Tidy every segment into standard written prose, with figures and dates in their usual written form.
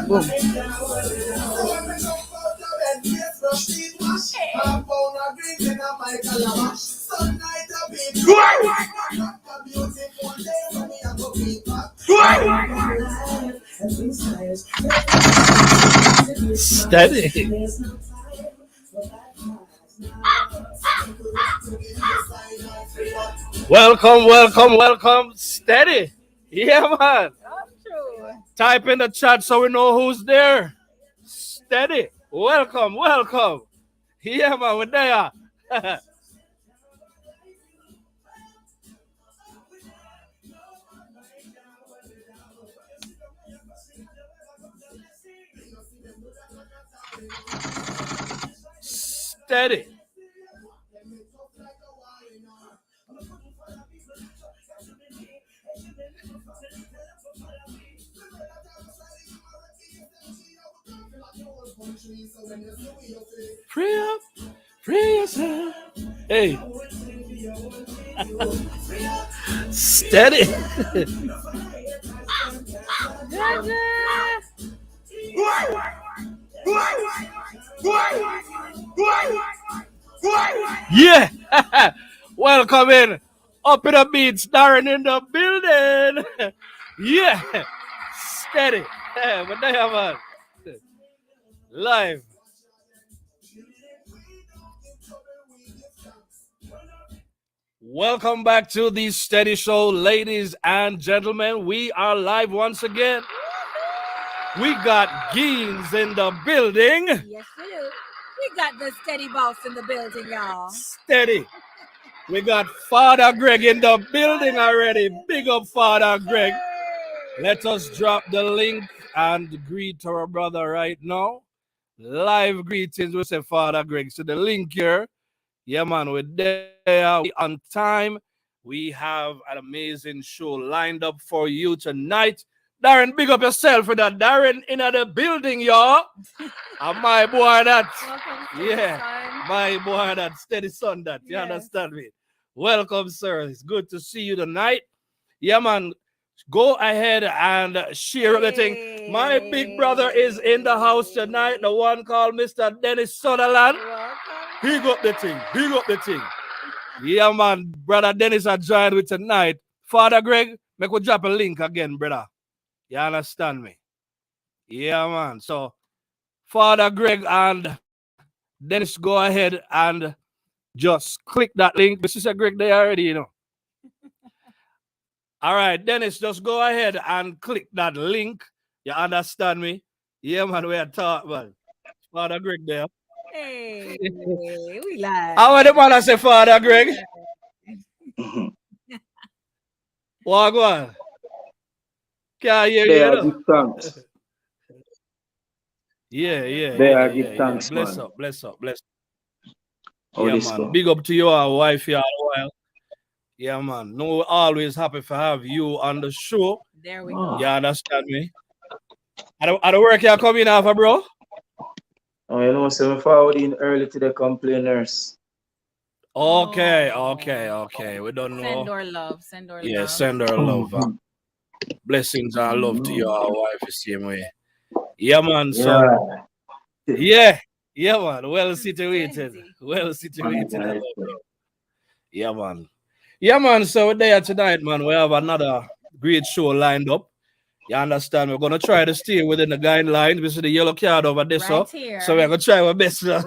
Boom. Steady. Welcome, welcome, welcome. Steady. Yeah, man. True. Type in the chat so we know who's there. Steady. Welcome, welcome. Yeah, man, we're there. Steady. Free up, free yourself. Hey, steady. Yeah. Welcome in. Up in the beats, Darren in the building. Yeah. Steady. But there, man. Live. Welcome back to the Steady Show, ladies and gentlemen. We are live once again. We got Geens in the building. Yes, we do. We got the steady boss in the building, y'all. Steady. We got Father Greg in the building already. Big up, Father Greg. Let us drop the link and greet our brother right now. Live greetings, we say Father Greg. So the link here. Yeah, man, we're there. We on time. We have an amazing show lined up for you tonight. Darren, big up yourself for that. Darren in the building, y'all. And my boy that. Yeah, my boy that. Steady son that. You understand me? Welcome, sir. It's good to see you tonight. Yeah, man. Go ahead and share everything. My big brother is in the house tonight. The one called Mr. Dennis Sutherland. Big up the thing. Big up the thing. Yeah, man. Brother Dennis are joined with tonight. Father Greg, make we drop a link again, brother. You understand me? Yeah, man. So, Father Greg and Dennis, go ahead and just click that link. This is a Greg there already, you know. All right, Dennis, just go ahead and click that link. You understand me? Yeah, man, we are talking, man. Father Greg there. Hey, we live. How are the man I say, Father Greg? What go on? Can't hear They you, are know? give thanks. They are give thanks, Bless man. up, bless up, bless up. How Yeah, this man. go? Big up to your wife here a while. Yeah, man. No, we're always happy to have you on the show. There we go. You understand me? Are the work you're coming off, bro? Oh, you know, so we forward in early to the complainers. Okay, okay. We don't know. Send our love. Send our love. Yeah, send her love. Blessings and love to your wife the same way. Yeah, man. So, yeah, man. Well situated. Well situated. Yeah, man. Yeah, man. So we're there tonight, man. We have another great show lined up. You understand? We're gonna try to stay within the guidelines. We see the yellow card over there, Right here. so we're gonna try our best. Try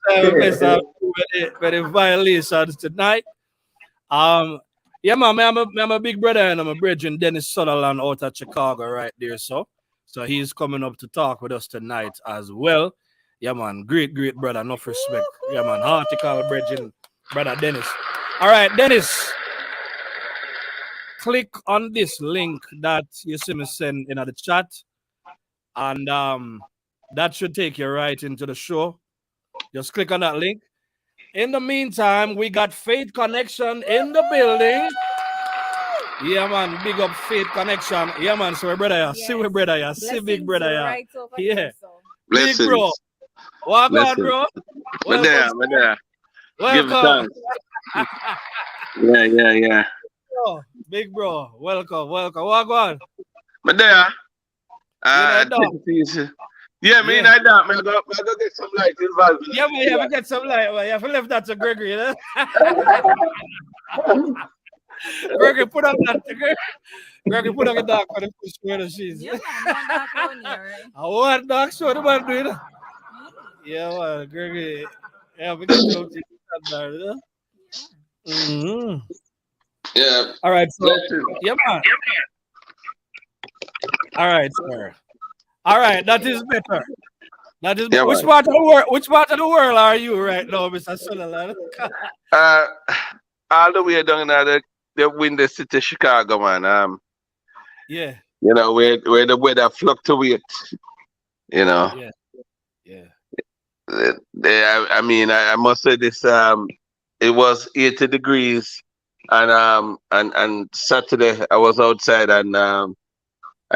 our best with the violations tonight. Yeah, man. I'm a big brother and I'm a brethren, Dennis Sutherland out of Chicago, right there. So he's coming up to talk with us tonight as well. Yeah, man. Great brother. Enough respect. Yeah, man. Hortical brethren, brother Dennis. All right, Dennis. Click on this link that you see me send in the chat, and that should take you right into the show. Just click on that link. In the meantime, we got Faith Connection in the building. Yeah, man, big up Faith Connection. Yeah, man, so we brother, yes. See we brother, yeah. See big brother, yeah. Right yeah. Blessings. Big bro. Walk on, bro. We're there. Welcome. Yeah. Oh, Big bro, welcome. What go on? But there, You know, take dog. it easy. Yeah, me Yeah. and I that, man. I go get some light involved. Yeah, man, you have to get some light, man. You have to left that to Gregory, you know? Gregory, put on that. Gregory, put on the dark for the push for the sheets. Yeah, man, one dark one here, right? I want dark show the man doing it. Yeah, man, Gregory. Yeah, we get to that, you know? Mm-hmm. Yeah. All right, so, Blessings. yeah, man. All right, sir. All right, that is better. That is Yeah, which man. part of the world? Which part of the world are you right now, Mr. Sutherland? Uh, all the way down in the windy city, Chicago, man. Yeah, Where the weather fluctuates. You know, yeah, yeah. I mean, I must say this. It was 80 degrees, and Saturday I was outside, and the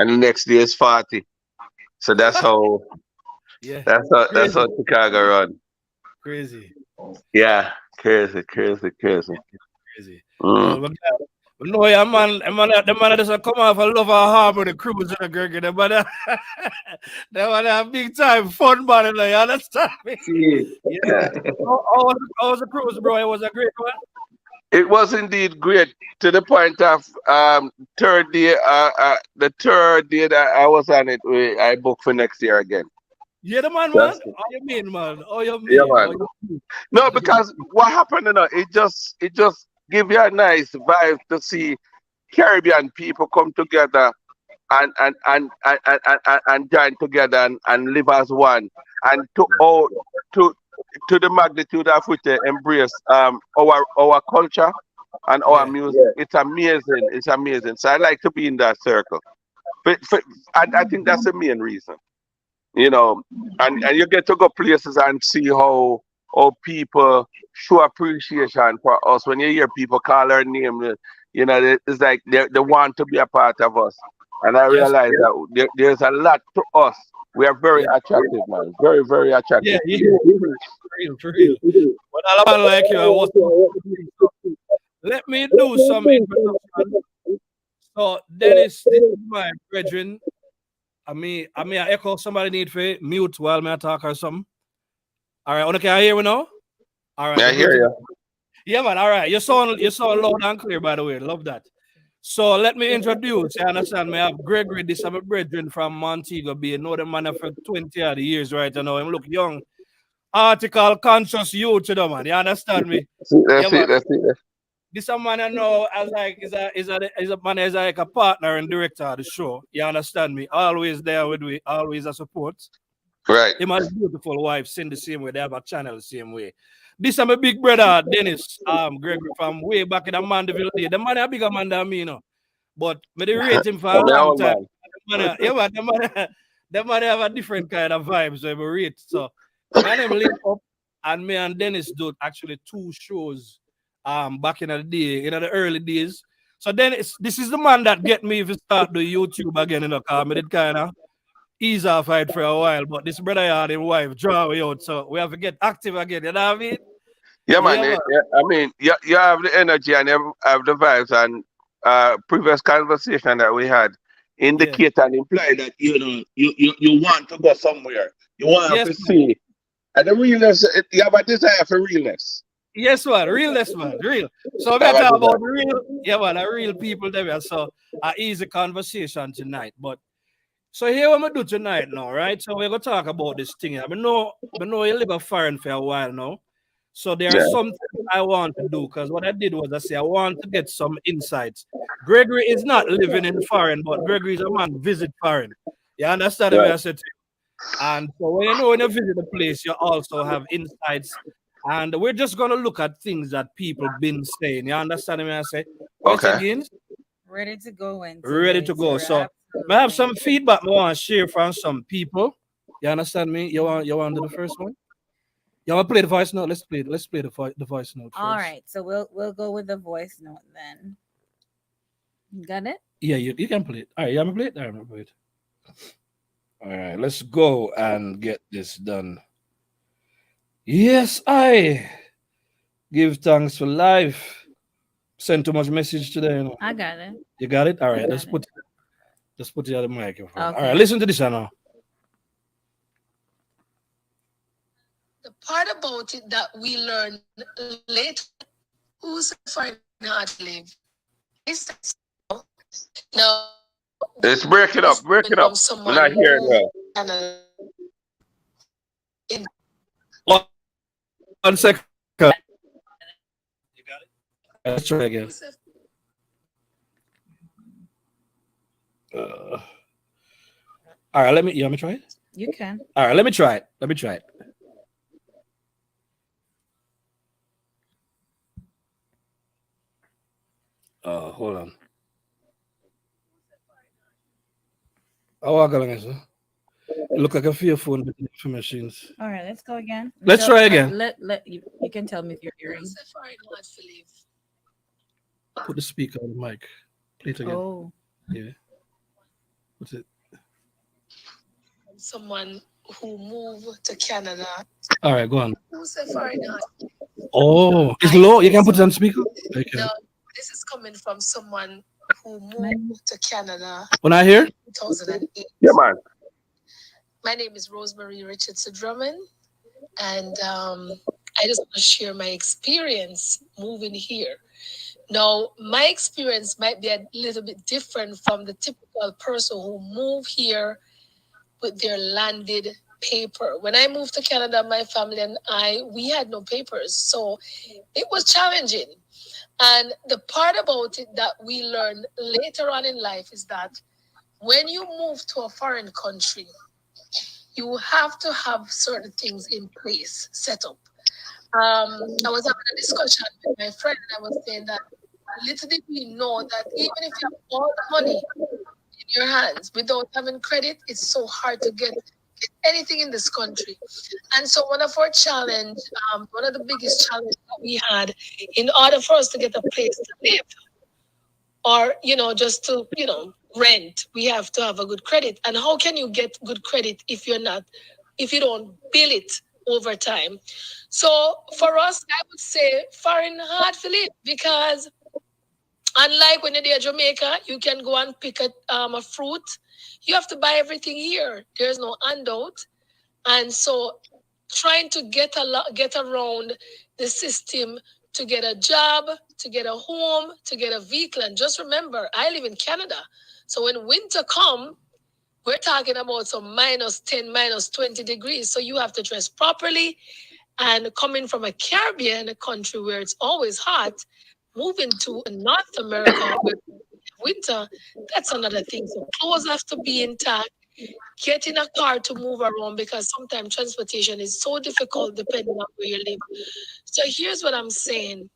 next day is 40. So that's how Yeah, that's crazy, how Chicago run. crazy, Yeah, crazy, crazy, crazy. crazy. Mm. No, yeah, man, the man that doesn't come off a love our harbor, the cruise in the Gregory, the man, they want to have big time fun, man, you understand me? See, Yeah. How was the cruise, bro? It was a great one. It was indeed great to the point of third day. The third day that I was on it, I booked for next year again. Yeah, the man, man. That's How you mean, man? How you Yeah, mean? man. No, because what happened, it just give you a nice vibe to see Caribbean people come together and join together and live as one, and to to the magnitude of which they embrace our culture and our Yeah, music. It's amazing. It's amazing. So I like to be in that circle. I think that's the main reason, you know. And you get to go places and see how people show appreciation for us. When you hear people call our name, it's like they want to be a part of us. And I yes, realize that there's a lot to us. We are very yeah, attractive, man. Very, very yeah, attractive yeah, people. for real. But all a man like you, I was let me do some introduction. So, Dennis, this is my brethren. I echo somebody need for mute while me I talk or something. All right, okay, I hear me now. All right, May we're I good hear to go. you? Yeah, man. All right, you sound loud and clear, by the way. Love that. So let me introduce. You understand me? I have Gregory. This is my brethren from Montego Bay. Know the man for 20 odd years, right? I know him look young. Article conscious youth, you know, man. You understand me? Yeah, That's man. it. That's it. This a man I know as like is a man is like a partner and director of the show. You understand me? Always there with me, always a support. Right. Him and his beautiful wife sing the same way. They have a channel the same way. This is my big brother, Dennis, Gregory from way back in the Mandeville day. The man a bigger man than me, you know. But me they rate him for a My long old time. man. Yeah, man, the man have a different kind of vibe, so I rate. So my name link up, and me and Dennis do actually 2 shows back in the day, in the early days. So then this is the man that get me to start the YouTube again, you know, cause me did kind of ease off it for a while, but this brother had his wife draw me out, so we have to get active again, you know what I mean? Yeah, man. Yeah, man. I mean, you have the energy and you have the vibes. And previous conversation that we had Yeah. indicate and imply that you want to go somewhere. You want Yes, to man. see. And the realness, you have a desire for realness. Yes, man. Realness, man. Real. So You we have a talk about desire. real, yeah, man, a real people there. So a easy conversation tonight. But so here what we do tonight now, right? So we're gonna talk about this thing. I know you live a foreign for a while now. So there are Yeah. some things I want to do because what I did was I say I want to get some insights. Gregory is not living in foreign, but Gregory is a man visit foreign. You understand what Right. I said? And so when you visit the place, you also have insights. And we're just gonna look at things that people been saying. You understand what I say? Wait Okay. again, Ready to go into ready it. to go. You're So I have absolutely. some feedback I want to share from some people. You understand me? You want to do the first one? You want to play the voice note? Let's play the voice note All first. right, so we'll go with the voice note then. You got it? Yeah, you can play it. All right, you want to play it? All right, I'm gonna play it. All right, let's go and get this done. Yes, I give thanks for life. send too much message today, you know. I got it. You got it? All I right, got it. let's put it on the microphone. All Okay. right, listen to this now. The part about it that we learn later, who's foreign hard to live. Now, Let's break it up. Break it up. We're not hearing well. Canada. One second. You got it? All right, let's try again. All right, you want me to try it? You can. All right, let me try it. Hold on. Oh, I got it. It look like a fear phone with different machines. All right, let's go again. Let's try again. Let you can tell me if you're hearing. Who's foreign hard to live? Put the speaker on the mic. Play it again. Oh, Yeah. What's it? Someone who moved to Canada. All right, go on. Who's foreign hard? Oh, it's low. You can put it on speaker. Okay. No, this is coming from someone who moved to Canada When I hear? in 2008. Yeah, man. My name is Rosemary Richardson Drummond, and I just want to share my experience moving here. Now, my experience might be a little bit different from the typical person who moved here with their landed paper. When I moved to Canada, my family and we had no papers, so it was challenging. And the part about it that we learned later on in life is that when you move to a foreign country, you have to have certain things in place, set up. I was having a discussion with my friend, and I was saying that little did we know that even if you have all the money in your hands without having credit, it's so hard to get anything in this country. And so one of our challenge, one of the biggest challenges that we had, in order for us to get a place to live, or just to rent, we have to have a good credit. And how can you get good credit if you don't bill it over time? So for us, I would say foreign hard to live, because unlike when you're there in Jamaica, you can go and pick a fruit. You have to buy everything here. There's no handout. And so trying to get around the system to get a job, to get a home, to get a vehicle. And just remember, I live in Canada. So when winter comes, we're talking about some -10, -20 degrees. So you have to dress properly. And coming from a Caribbean country where it's always hot, moving to North America where winter, that's another thing. So clothes have to be intact. Get in a car to move around, because sometimes transportation is so difficult depending on where you live. So here's what I'm saying.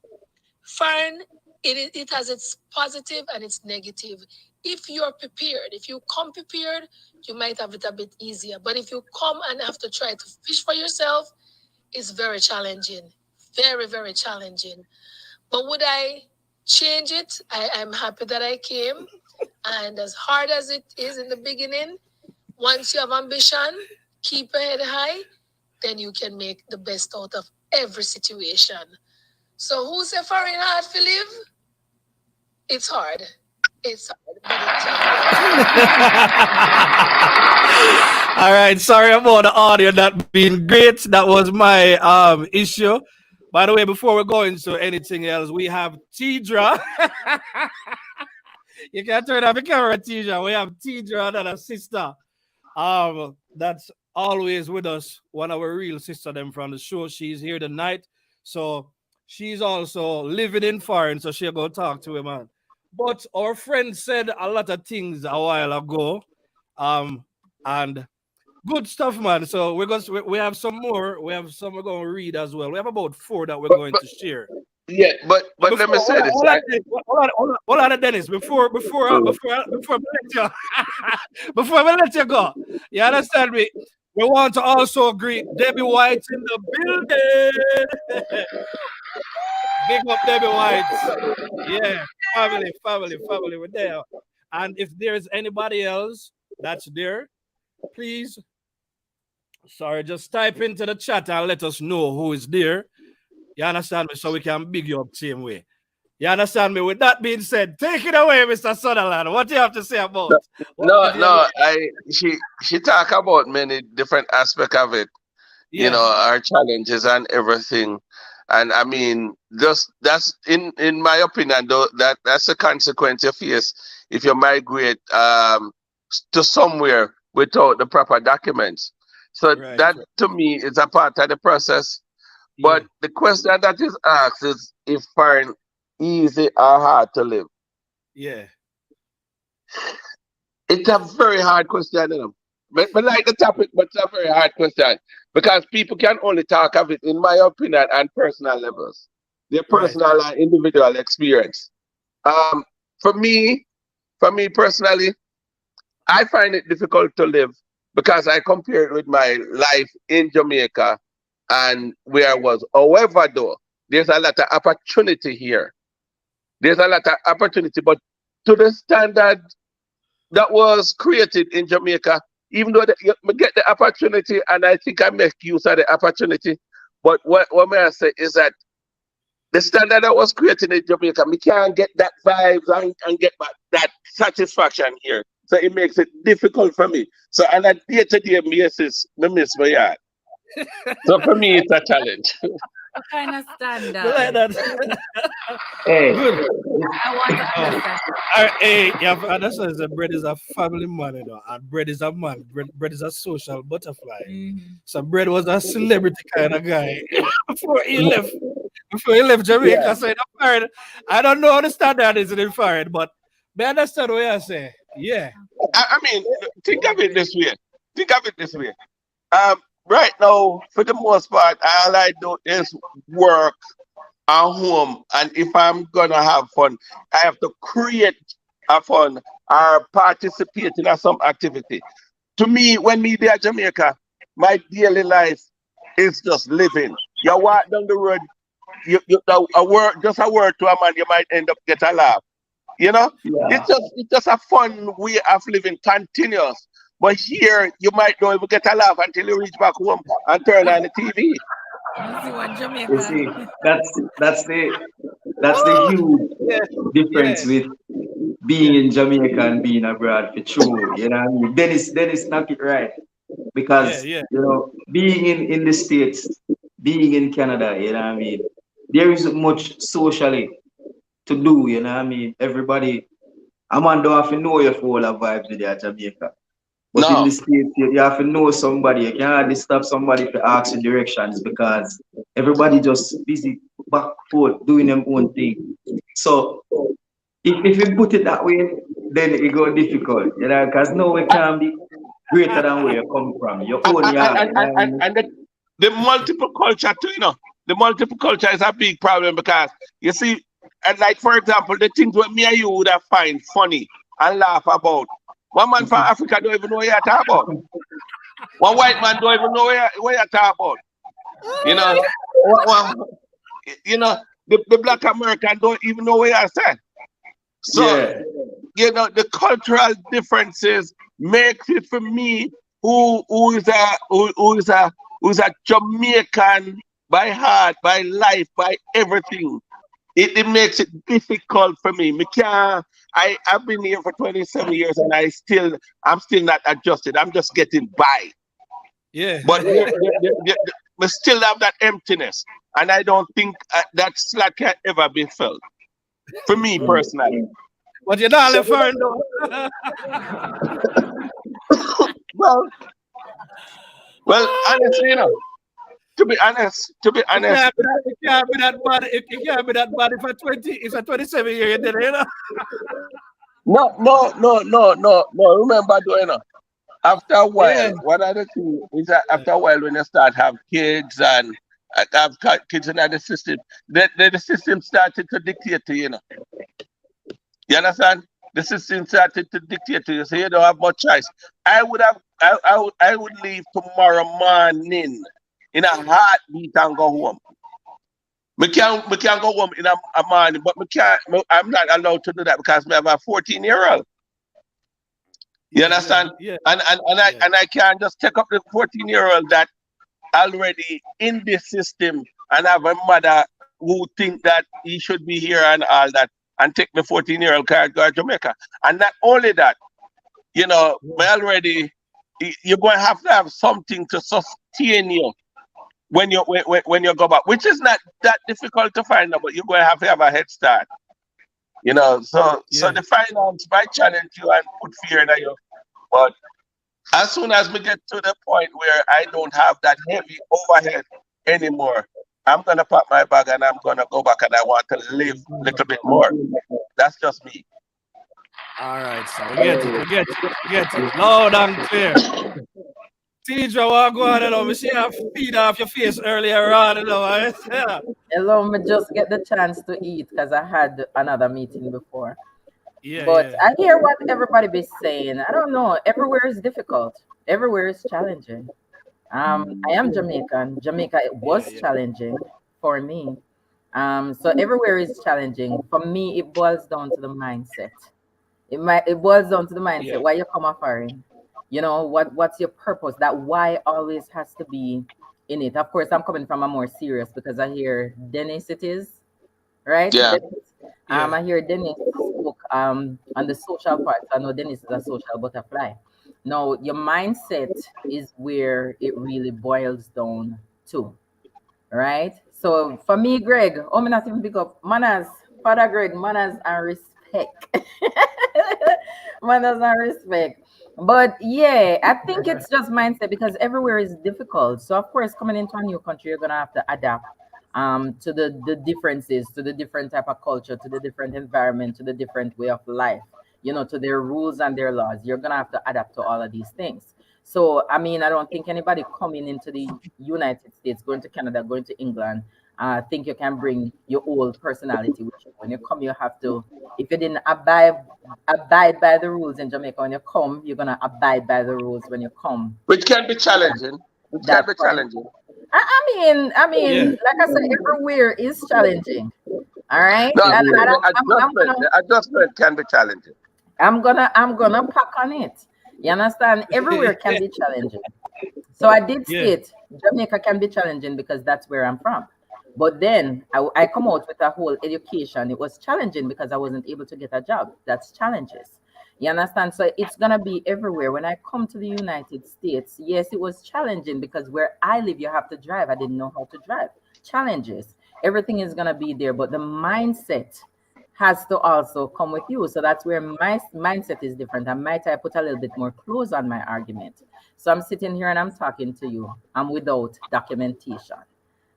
Foreign, it has its positive and its negative. If you're prepared, if you come prepared, you might have it a bit easier. But if you come and have to try to fish for yourself, it's very challenging. Very, very challenging. But would I change it? I'm happy that I came. And as hard as it is in the beginning, once you have ambition, keep your head high, then you can make the best out of every situation. So who say foreign hard to live? It's hard. It's hard, but it's All right, sorry about the audio not being great. That was my issue. By the way, before we go into anything else, we have Tidra. You can turn off the camera, Tidra. We have Tidra, and a sister. That's always with us. One of our real sister them from the show. She's here tonight. So she's also living in foreign, so she'll go talk to him, man. But our friend said a lot of things a while ago. And good stuff, man. So we have some more. We have some we're going to read as well. We have about 4 that we're going to share. Yeah, but let me say this. Hold on, Dennis. Before I let you, before I let you go, you understand me? We want to also greet Debbie White in the building. Big up Debbie White. Yeah, family, we're there. And if there's anybody else that's there, please, just type into the chat and let us know who is there. You understand me? So we can big you up same way. You understand me? With that being said, take it away, Mr. Sutherland. What do you have to say about? No, no, she talk about many different aspects of it, our challenges and everything. And I mean, just that's in my opinion, though, that's a consequence you face if you migrate to somewhere without the proper documents. So that to me is a part of the process. But the question that is asked is if foreign easy or hard to live. Yeah. It's a very hard question, But like the topic, but it's a very hard question because people can only talk of it, in my opinion, on personal levels, their personal and individual experience. Um, for me, personally, I find it difficult to live because I compare it with my life in Jamaica and where I was. However, though, there's a lot of opportunity here. There's a lot of opportunity, but to the standard that was created in Jamaica, even though you get the opportunity, and I think I make use of the opportunity, but what may I say is that the standard that was created in Jamaica, we can't get that vibes and get that satisfaction here. So it makes it difficult for me. So on a day-to-day basis, I miss my yard. So for me, it's a challenge. What kind of standard? Like that. Hey, Good. I want to understand. Hey, yeah, understand that bread is a family man, and bread is a man. Bread is a social butterfly. Mhm. So bread was a celebrity kind of guy before he left. Before he left Jamaica, so in the foreign, I don't know how the standard is in foreign, but I understand what you're saying. Yeah. I mean, think of it this way. Right now, for the most part, all I do is work at home, and if I'm gonna have fun, I have to create a fun or participate in some activity. To me, when me there at Jamaica, my daily life is just living. You walk down the road, just a word to a man, you might end up get a laugh. yeah, It's just a fun way of living, continuous. But here, you might not even get a laugh until you reach back home and turn on the TV. Let's see what you Jamaica. see, that's the huge Yeah. difference with being in Jamaica and being abroad for true. You know what I mean? Dennis knock it right. Because Yeah. being in the States, being in Canada, you know what I mean, there isn't much socially to do, you know what I mean. Everybody, a man don't have to know your full of vibes with your Jamaica. But in No. the States, you have to know somebody. You can't hardly stop somebody to ask you directions because everybody just busy back forth doing them own thing. So if you put it that way, then it go difficult, because no one can be greater than where you come from. Your own yard, you know what I mean? And the multiple culture too, the multiple culture is a big problem because you see, and like for example, the things where me and you would have find funny and laugh about. One man from Africa don't even know what you talk about. One white man don't even know what you talk about. You know, the black American don't even know what you say. So Yeah. the cultural differences makes it for me who's a Jamaican by heart, by life, by everything. It makes it difficult for me. I've been here for 27 years and I'm still not adjusted. I'm just getting by. Yeah. But we still have that emptiness. And I don't think that slack can ever be felt. For me personally. But you're not left foreign though. Well, honestly, to be honest, It can't be that bad. It can't be that bad if a 27 year you did it, no. Remember, after a while, Yeah. one of the things is that after a while, when you start have kids and have kids in the system, the system started to dictate to you. You understand? The system started to dictate to you, so you don't have much choice. I would leave tomorrow morning in a heartbeat and go home. We can go home in a morning, but I'm not allowed to do that because we have a 14-year-old. You understand? Yeah. And I can't just take up the 14-year-old that already in this system and have a mother who think that he should be here and all that, and take the 14-year-old car go to Jamaica. And not only that, you know, you're going to have something to sustain you when you go back, which is not that difficult to find out, but you're going to have a head start. You know, so the finance might challenge you and put fear in you. But as soon as we get to the point where I don't have that heavy overhead anymore, I'm gonna pack my bag and I'm gonna go back, and I want to live a little bit more. That's just me. All right, so we get it. Loud and clear. Tidra, what go on? You know, we see you feed off your face earlier on, you know. Right? Yeah. Hello, me just get the chance to eat because I had another meeting before. Yeah, But yeah. I hear what everybody be saying. I don't know. Everywhere is difficult. Everywhere is challenging. I am Jamaican. Jamaica it was challenging for me. So everywhere is challenging. For me, it boils down to the mindset. It boils down to the mindset. Yeah. Why you come foreign? You know, what's your purpose? That why always has to be in it. Of course, I'm coming from a more serious because I hear Dennis it is, right? Yeah. Dennis. Yeah. I hear Dennis spoke on the social part. So I know Dennis is a social butterfly. No, your mindset is where it really boils down to, right? So for me, Greg, I'm not even pick up manners, Father Greg, manners and respect. Manners and respect. But yeah, I think it's just mindset because everywhere is difficult. So of course, coming into a new country, you're gonna have to adapt to the differences, to the different type of culture, to the different environment, to the different way of life, you know, to their rules and their laws. You're gonna have to adapt to all of these things. So I mean, I don't think anybody coming into the United States, going to Canada, going to England, think you can bring your old personality with you. When you come, you have to. If you didn't abide by the rules in Jamaica when you come, you're gonna abide by the rules when you come. Which can be challenging. Which can That's be right. challenging. I mean, Yeah. like I said, everywhere is challenging. All right, No, and the I'm adjustment, gonna the adjustment can be challenging. I'm gonna pack on it. You understand? Everywhere can be challenging. So I did Yeah. state Jamaica can be challenging because that's where I'm from. But then I come out with a whole education. It was challenging because I wasn't able to get a job. That's challenges. You understand? So it's gonna be everywhere. When I come to the United States, yes, it was challenging because where I live, you have to drive. I didn't know how to drive. Challenges. Everything is gonna be there, but the mindset has to also come with you. So that's where my mindset is different. And might I put a little bit more close on my argument? So I'm sitting here and I'm talking to you. I'm without documentation.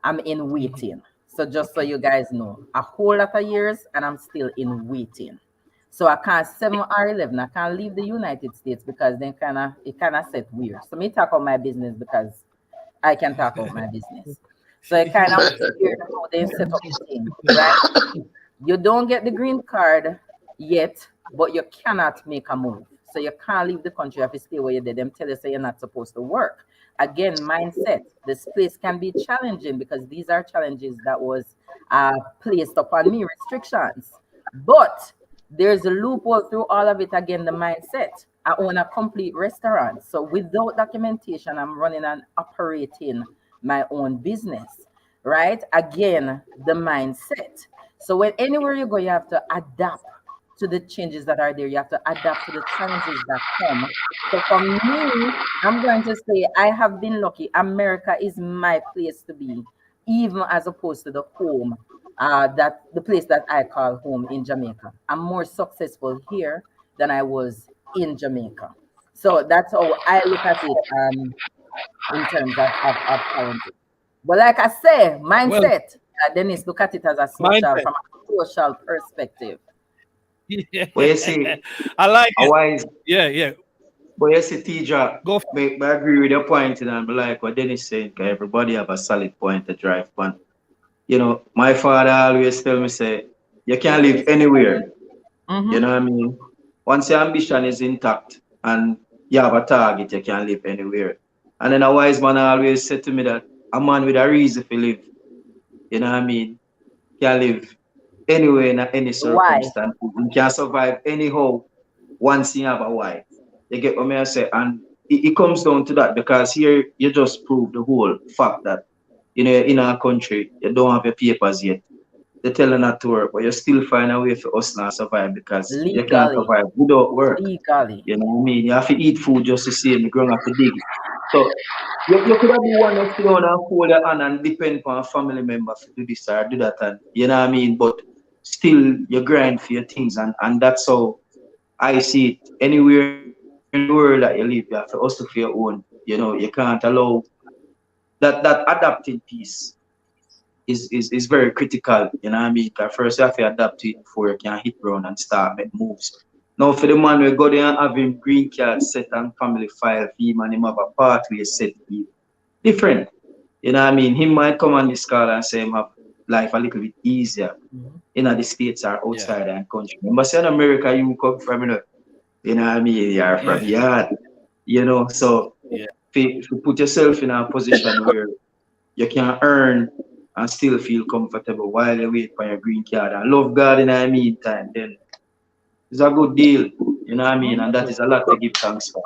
I'm in waiting. So just so you guys know, a whole lot of years and I'm still in waiting. So I can't 7 or 11. I can't leave the United States because then it kind of set weird. So me talk about my business because I can talk about my business. So it kind of weird how they set up the thing, right? You don't get the green card yet, but you cannot make a move. So you can't leave the country if you stay where you did. Them tell you say you're not supposed to work. Again, mindset. This place can be challenging because these are challenges that was placed upon me, restrictions. But there's a loophole through all of it. Again, the mindset. I own a complete restaurant. So without documentation, I'm running and operating my own business, right? Again, the mindset. So when anywhere you go, you have to adapt to the changes that are there. You have to adapt to the challenges that come. So for me, I'm going to say I have been lucky. America is my place to be, even as opposed to the home, that the place that I call home in Jamaica. I'm more successful here than I was in Jamaica. So that's how I look at it in terms of challenges. But like I say, Well, mindset. Dennis, look at it as a social, mindset. from a social perspective. Yeah. But you see, I like it. wise, Yeah, yeah. but you see, Tidra, Go for I agree with your point, and like what Dennis said, 'cause everybody have a solid point to drive on. You know, my father always tell me, say, you can't live anywhere. You Mm-hmm. know what I mean? Once your ambition is intact and you have a target, you can live anywhere. And then a wise man always said to me that a man with a reason to live, you know what I mean, can live anywhere in any Why? circumstance. You can survive anyhow once you have a wife. You get what I say? And it comes down to that because here you just prove the whole fact that in our country you don't have your papers yet. they tell you not to work, but you still find a way for us not survive because you can't Legally. survive without work. Legally. You know what I mean? You have to eat food just to see the ground have to dig. So you could have been one to sit down and hold your hand and depend on a family member to do this or do that and you know what I mean? But still you grind for your things and that's how I see it. Anywhere in the world that you live, you have to hustle for your own. You know, you can't allow that adapting piece is very critical, you know what I mean? Because first you have to adapt to it before you can hit ground and start make moves. Now for the man we go there and have him green card set and family file for him and him have a pathway set for him. Different. You know what I mean? He might come on this call and say him have life a little bit easier Mhm. in the States or Yeah. outside the country. But say in America you come from, you know what I mean? You're from Yeah. yard, you know. So Yeah. if you put yourself in a position where you can earn and still feel comfortable while you wait for your green card and love God in the meantime, then it's a good deal. You know what I mean? Mhm. And that is a lot to give thanks for.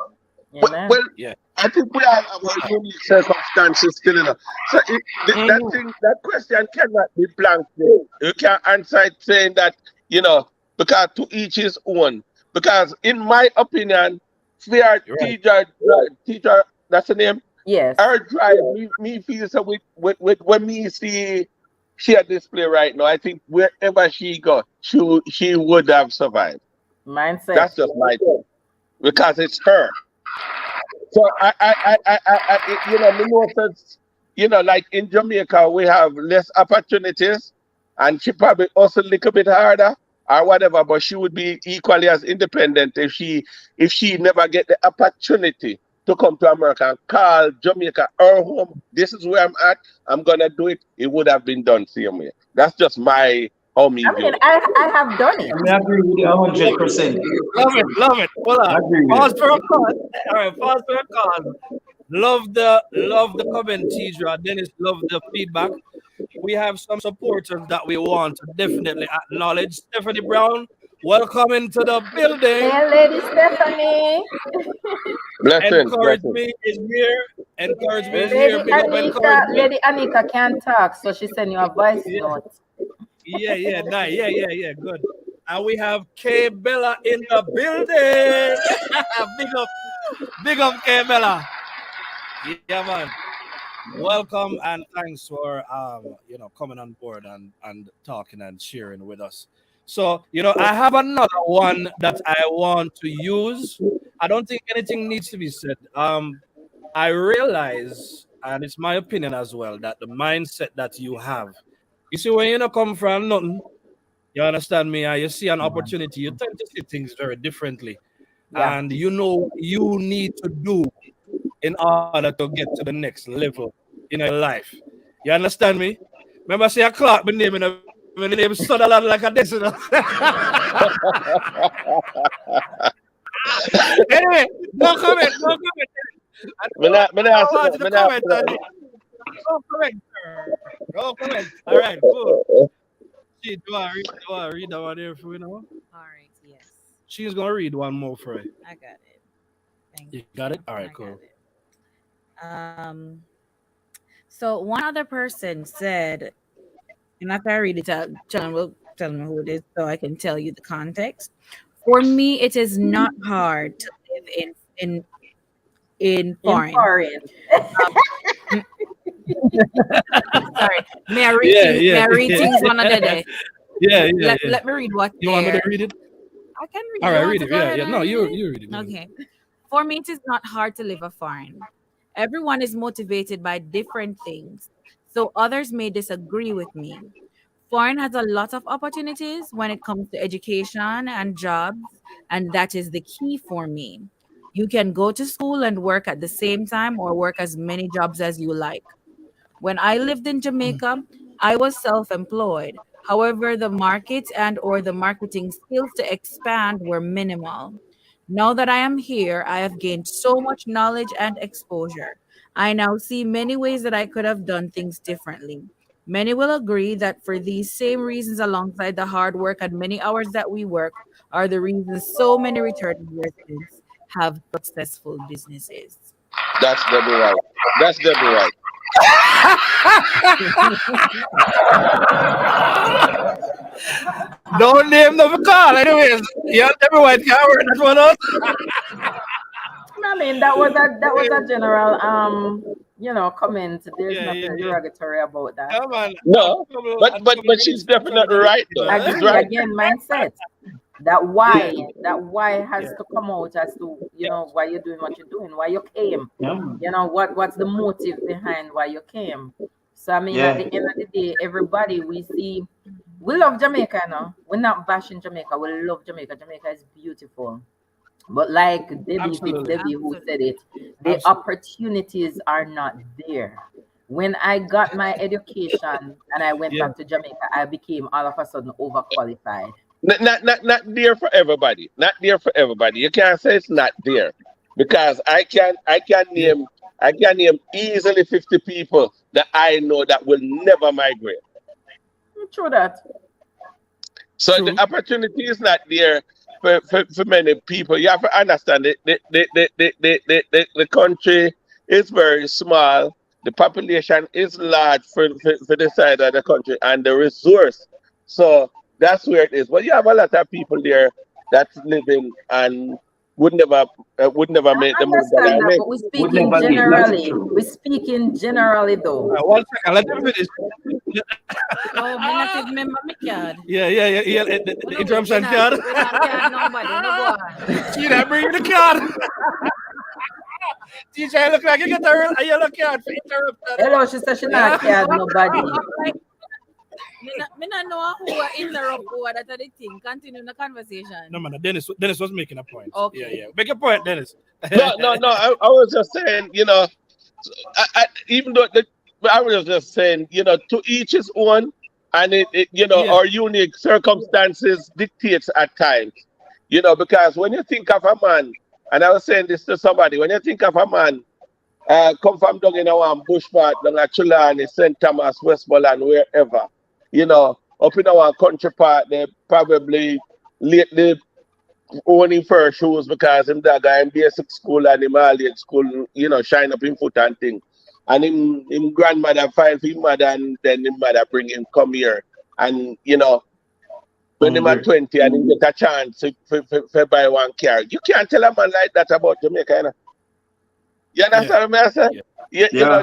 Amen. Well, Yeah. I think we all have our unique circumstances still, So that Mhm. thing, that question cannot be blank. You can't answer it saying that, you know, because to each his own. Because in my opinion, fair You're right. teacher, that's the name. Yes. Her drive, me feel so with when me see she at display right now. I think wherever she go, she would have survived. Mindset. That's just my thing because it's her. So me know that, like in Jamaica, we have less opportunities, and she probably also a little bit harder or whatever. But she would be equally as independent if she never get the opportunity to come to America and call Jamaica her home. This is where I'm at. I'm gonna do it. It would have been done same way. That's just my how me I view mean, it. I have done it. I mean, I agree with you 100%. Love it. Love it. Hold I on. agree with Pause you. for a cause. All right. Pause for a cause. Love the comment, Tidra. Dennis, love the feedback. We have some supporters that we want to definitely acknowledge. Stephanie Brown, welcome into the building. Hey, Lady Stephanie. Blessings, Encourage blessings. me is here. Encourage me is here. Lady Big up encouragement. Lady Anika can't talk, so she sent you a voice Yeah, note. yeah, nice. Yeah, good. And we have K Bella in the building. big up K Bella. Yeah, man. Welcome and thanks for coming on board and talking and sharing with us. So, I have another one that I want to use. I don't think anything needs to be said. I realize, and it's my opinion as well, that the mindset that you have, you see, when you don't come from nothing, you understand me, and you see an opportunity, you tend to see things very differently. Yeah. And you need to do in order to get to the next level in your life. You understand me? Remember, say a clock, my name Sutherland like a this, Anyway, no comment, no comment. I Me don't not, me not, want you to me not, comment on it. No comment, sir. No comment. All right, cool. She, do I read that one here for you now? All right, yes. She's gonna read one more for you. I got it. Thank You got you. it? All right, I got cool. it. So one other person said, and after I read it out, John will tell me who it is so I can tell you the context. For me, it is not hard to live in In foreign. foreign. Mm, Sorry, may I read Yeah, things? May yeah, I read yeah, things one other day? yeah. Let me read what You want me to there. read it? I can read All it. You right, want read to it. go Yeah, ahead yeah. and No, read you it? you read it. Okay. For me, it is not hard to live a foreign. Everyone is motivated by different things, so others may disagree with me. Foreign has a lot of opportunities when it comes to education and jobs, and that is the key for me. You can go to school and work at the same time or work as many jobs as you like. When I lived in Jamaica, I was self-employed. However, the market and or the marketing skills to expand were minimal. Now that I am here, I have gained so much knowledge and exposure. I now see many ways that I could have done things differently. Many will agree that for these same reasons, alongside the hard work and many hours that we work, are the reasons so many returning residents have successful businesses. That's Debbie right. That's Debbie right. Don't name the call. Anyways, yeah, every white can wear that one out. I mean, that was a general comment. There's Yeah, yeah, nothing yeah. derogatory about that. Come on. No, I but come with she's respect from definitely the right you though. know. She's Agree right. again, mindset. That Yeah, why has yeah, to come out as to yeah. why you're doing what you're doing, why you came. Yeah, man. What's the motive behind why you came. So I mean, at Yeah. the end of the day, everybody we see, we love Jamaica, no. We're not bashing Jamaica. We love Jamaica. Jamaica is beautiful. But like It's Absolutely. Debbie who said Absolutely. it, the Absolutely. opportunities are not there. When I got my education and I went Yeah. back to Jamaica, I became all of a sudden overqualified. Not there for everybody. Not there for everybody. You can't say it's not there because Yeah. I can name easily 50 people that I know that will never migrate. True that. So the True. opportunity is not there for many people. You have to understand the country is very small. The population is large for the side of the country and the resource. So that's where it is. But you have a lot of people there that's living and would never make I the move that understand I that, make. but we're Would speaking never leave. That's generally. true. We're speaking generally though. 1 second. Let me finish. Oh, me not even remember my card. Yeah, yeah, yeah, yeah. We The no, we interruption not, card. we not card nobody. No go on. See that bring the card. Teacher, you look like you get a yellow card for interrupted. Hello, she said she Yeah. not cared nobody. Like, me not know who will interrupt who that are the thing. Continue the conversation. No man, Dennis was making a point. Yeah, Okay. yeah. Make a point, Dennis. No. I was just saying, even though I was just saying, to each his own, and Yeah, our unique circumstances dictates at times, because when you think of a man, and I was saying this to somebody, when you think of a man, come from down in our bush part, down at Chulani, St. Thomas, Westmoreland, wherever, up in our country part, they probably lately owning fur shoes because him that guy in basic school and him early school, shine up him foot and thing. And him grandmother find for him mother and then him mother bring him come here. And when him at Hungry. 20 and him get a chance to buy one car. You can't tell a man like that about Jamaica, You yeah, understand what I'm saying? yeah, Yeah.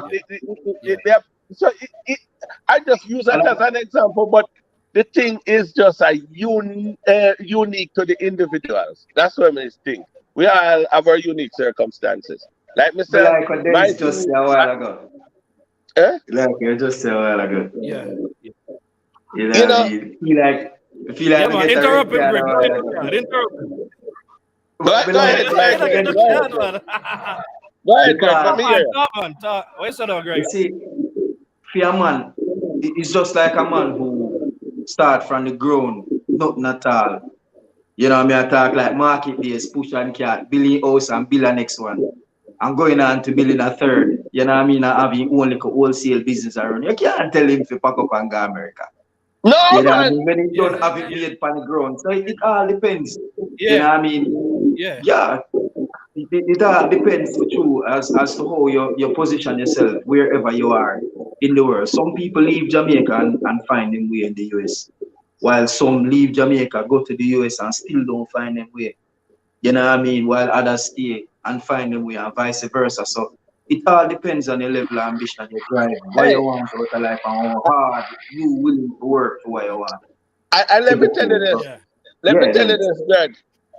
yeah, yeah. So I just use that as an example, but the thing is just unique to the individuals. That's what I think. We all have our unique circumstances. Like me But say, like what my Dennis just thing, said a while ago. eh? Like you just said a while ago. Yeah, yeah. You know You what I know, mean? Feel like Yeah, we man. get a red Interrupt him, card a Greg. Go while ahead, ago. Card. Interrupt him. But go ahead, like, Go like ahead, Greg. what get Dennis the said, card, man. Go ahead, Greg. Let because me hear you. Come on, talk. Why so now, you Greg? see, for a man, it's just like a man who start from the ground, nothing at all. You know what I mean? I talk like marketplace, push and cat, building house and build a next one. I'm going on to building a third. You know what I mean? I have your own like a wholesale business around. You can't tell him to pack up and go America. No, You know what I man. mean? When he Yeah, don't have it yeah, made on the ground. So it all depends. You know yeah, what I mean? yeah. Yeah, it all depends for you as to how you position yourself wherever you are in the world. Some people leave Jamaica and find them way in the US, while some leave Jamaica, go to the US and still don't find them way. You know what I mean? While others stay and find them way and vice versa. So it all depends on your level of ambition you're driving. What Hey, you want out of life and how hard you willing to work for what you want I to let me get tell you there. So, this. Yeah, Let me yeah, tell you Dennis. this, Greg,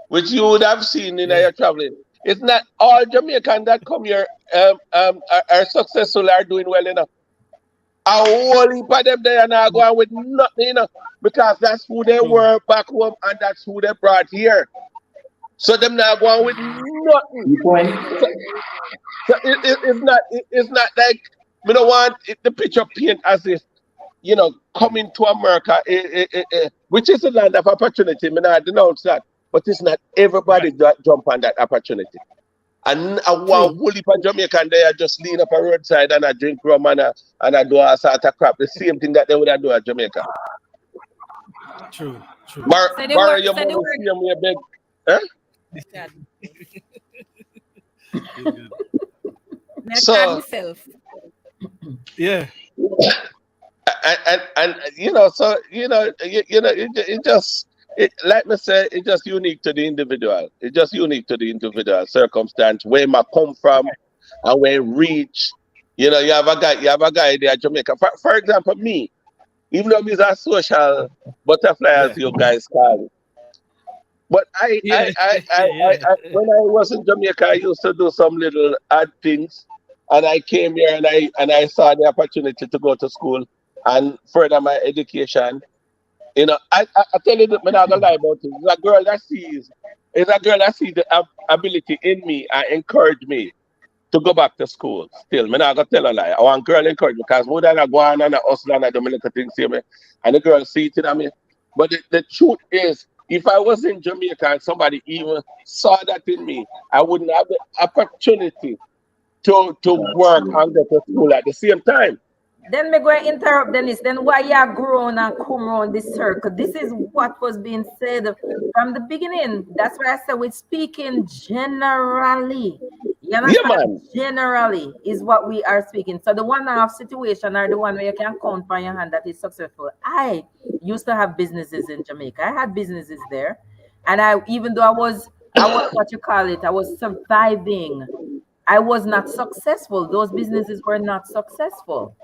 which you would have seen in yeah. your traveling. It's not all Jamaicans that come here are successful, are doing well enough. A whole heap of them there now going with nothing, because that's who they True. were back home and that's who they brought here. So them now going with nothing. You point? So, it's not like we don't want the picture paint as if coming to America, which is a land of opportunity. Me not denounce that, but it's not everybody Right. that jump on that opportunity. And a one True. whole heap of Jamaican there just lean up a roadside and I drink rum and I do a sort of crap. The same thing that they would have do at Jamaica. True. True. Say the Borrow word. your Say the money, word. see me a beg. Eh? God. It's good. Me I card So myself. Yeah. And so it just like me say, it's just unique to the individual. It's just unique to the individual circumstance where I come from and where I reach. You have a guy there in Jamaica. For example, me, even though he's a social butterfly as Yeah. you guys call it. But Yeah. Yeah. when I was in Jamaica, I used to do some little odd things, and I came here and I saw the opportunity to go to school and further my education. I tell you, I'm not gonna lie about it. It's a girl that sees the ability in me and encourage me to go back to school. Still, me not gonna tell a lie. I want girl encourage me because more than I go on and I hustle and I do my little things, see me, and the girl see it in me. But the truth is, if I was in Jamaica and somebody even saw that in me, I wouldn't have the opportunity to That's work true. and go to school at the same time. Then me going to interrupt Dennis. Then why you are grown and come around this circle? This is what was being said from the beginning. That's why I said we're speaking generally. You Yeah, understand? man. Generally is what we are speaking. So the one-off situation or the one where you can count on your hand that is successful. I used to have businesses in Jamaica. I had businesses there, and even though I was what you call it, I was surviving. I was not successful. Those businesses were not successful.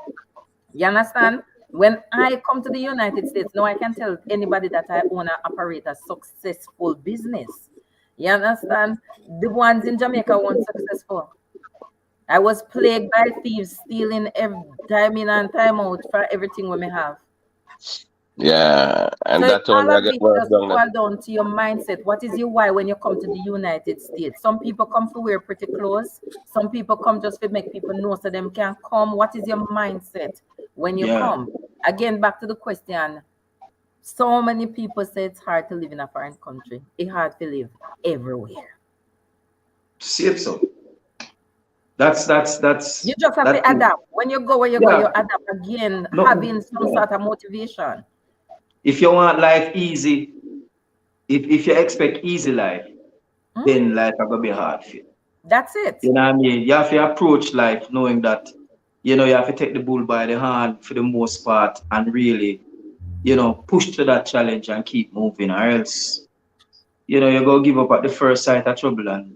You understand? When I come to the United States, now I can tell anybody that I own and operate a successful business. You understand? The ones in Jamaica weren't successful. I was plagued by thieves stealing every time in and time out for everything we may have. Yeah, So and that's all only I of get this work just done there. boil down to your mindset. What is your why when you come to the United States? Some people come to wear pretty clothes. Some people come just to make people know so them can come. What is your mindset when you Yeah. come? Again, back to the question. So many people say it's hard to live in a foreign country. It's hard to live everywhere. Safe so. That's You just have that's to it. adapt. When you go where you go, Yeah. you adapt again, No. having some Yeah. sort of motivation. If you want life easy, if you expect easy life, then Mhm. life are gonna be hard for you. That's it. You know what I mean? You have to approach life knowing that, you have to take the bull by the hand for the most part and really, push to that challenge and keep moving, or else, you go give up at the first sight of trouble and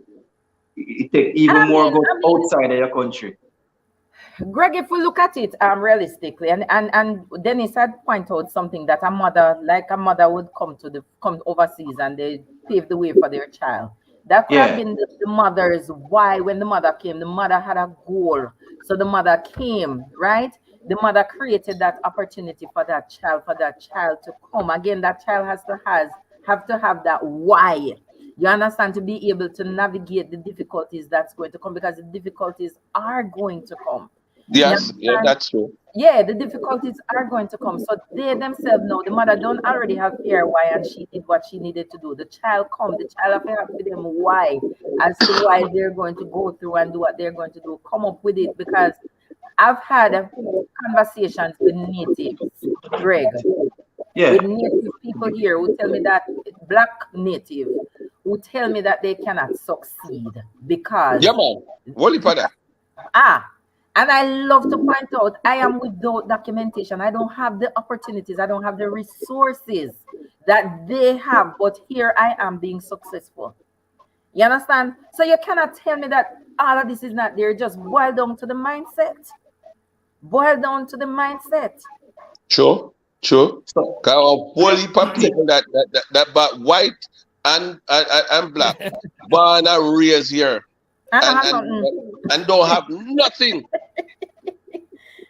it take And even I more mean, go I mean, outside of your country. Greg, if we look at it realistically, and Dennis had point out something that a mother would come overseas and they pave the way for their child. That could have Yeah, been the mother's why when the mother came. The mother had a goal, so the mother came, right? The mother created that opportunity for that child to come. Again, that child have to have that why. You understand, to be able to navigate the difficulties that's going to come, because the difficulties are going to come. You Yes, yeah, understand? that's true. Yeah, the difficulties are going to come. So they themselves know the mother don't already have why, and she did what she needed to do. The child come, the child have to have for them why, as to why they're going to go through and do what they're going to do. Come up with it, because I've had conversations with natives, Greg, yeah, with native people here who tell me that black native who tell me that they cannot succeed Yeah, because man. Wally for that. Ah, and I love to point out I am without documentation. I don't have the opportunities, I don't have the resources that they have, but here I am being successful. You understand? So you cannot tell me that all of this is not there. Just boil down to the mindset. Boil down to the mindset. True, true. so Cause a whole heap of so people that but white and black, born and raised here, I don't and have and nothing. and don't have nothing.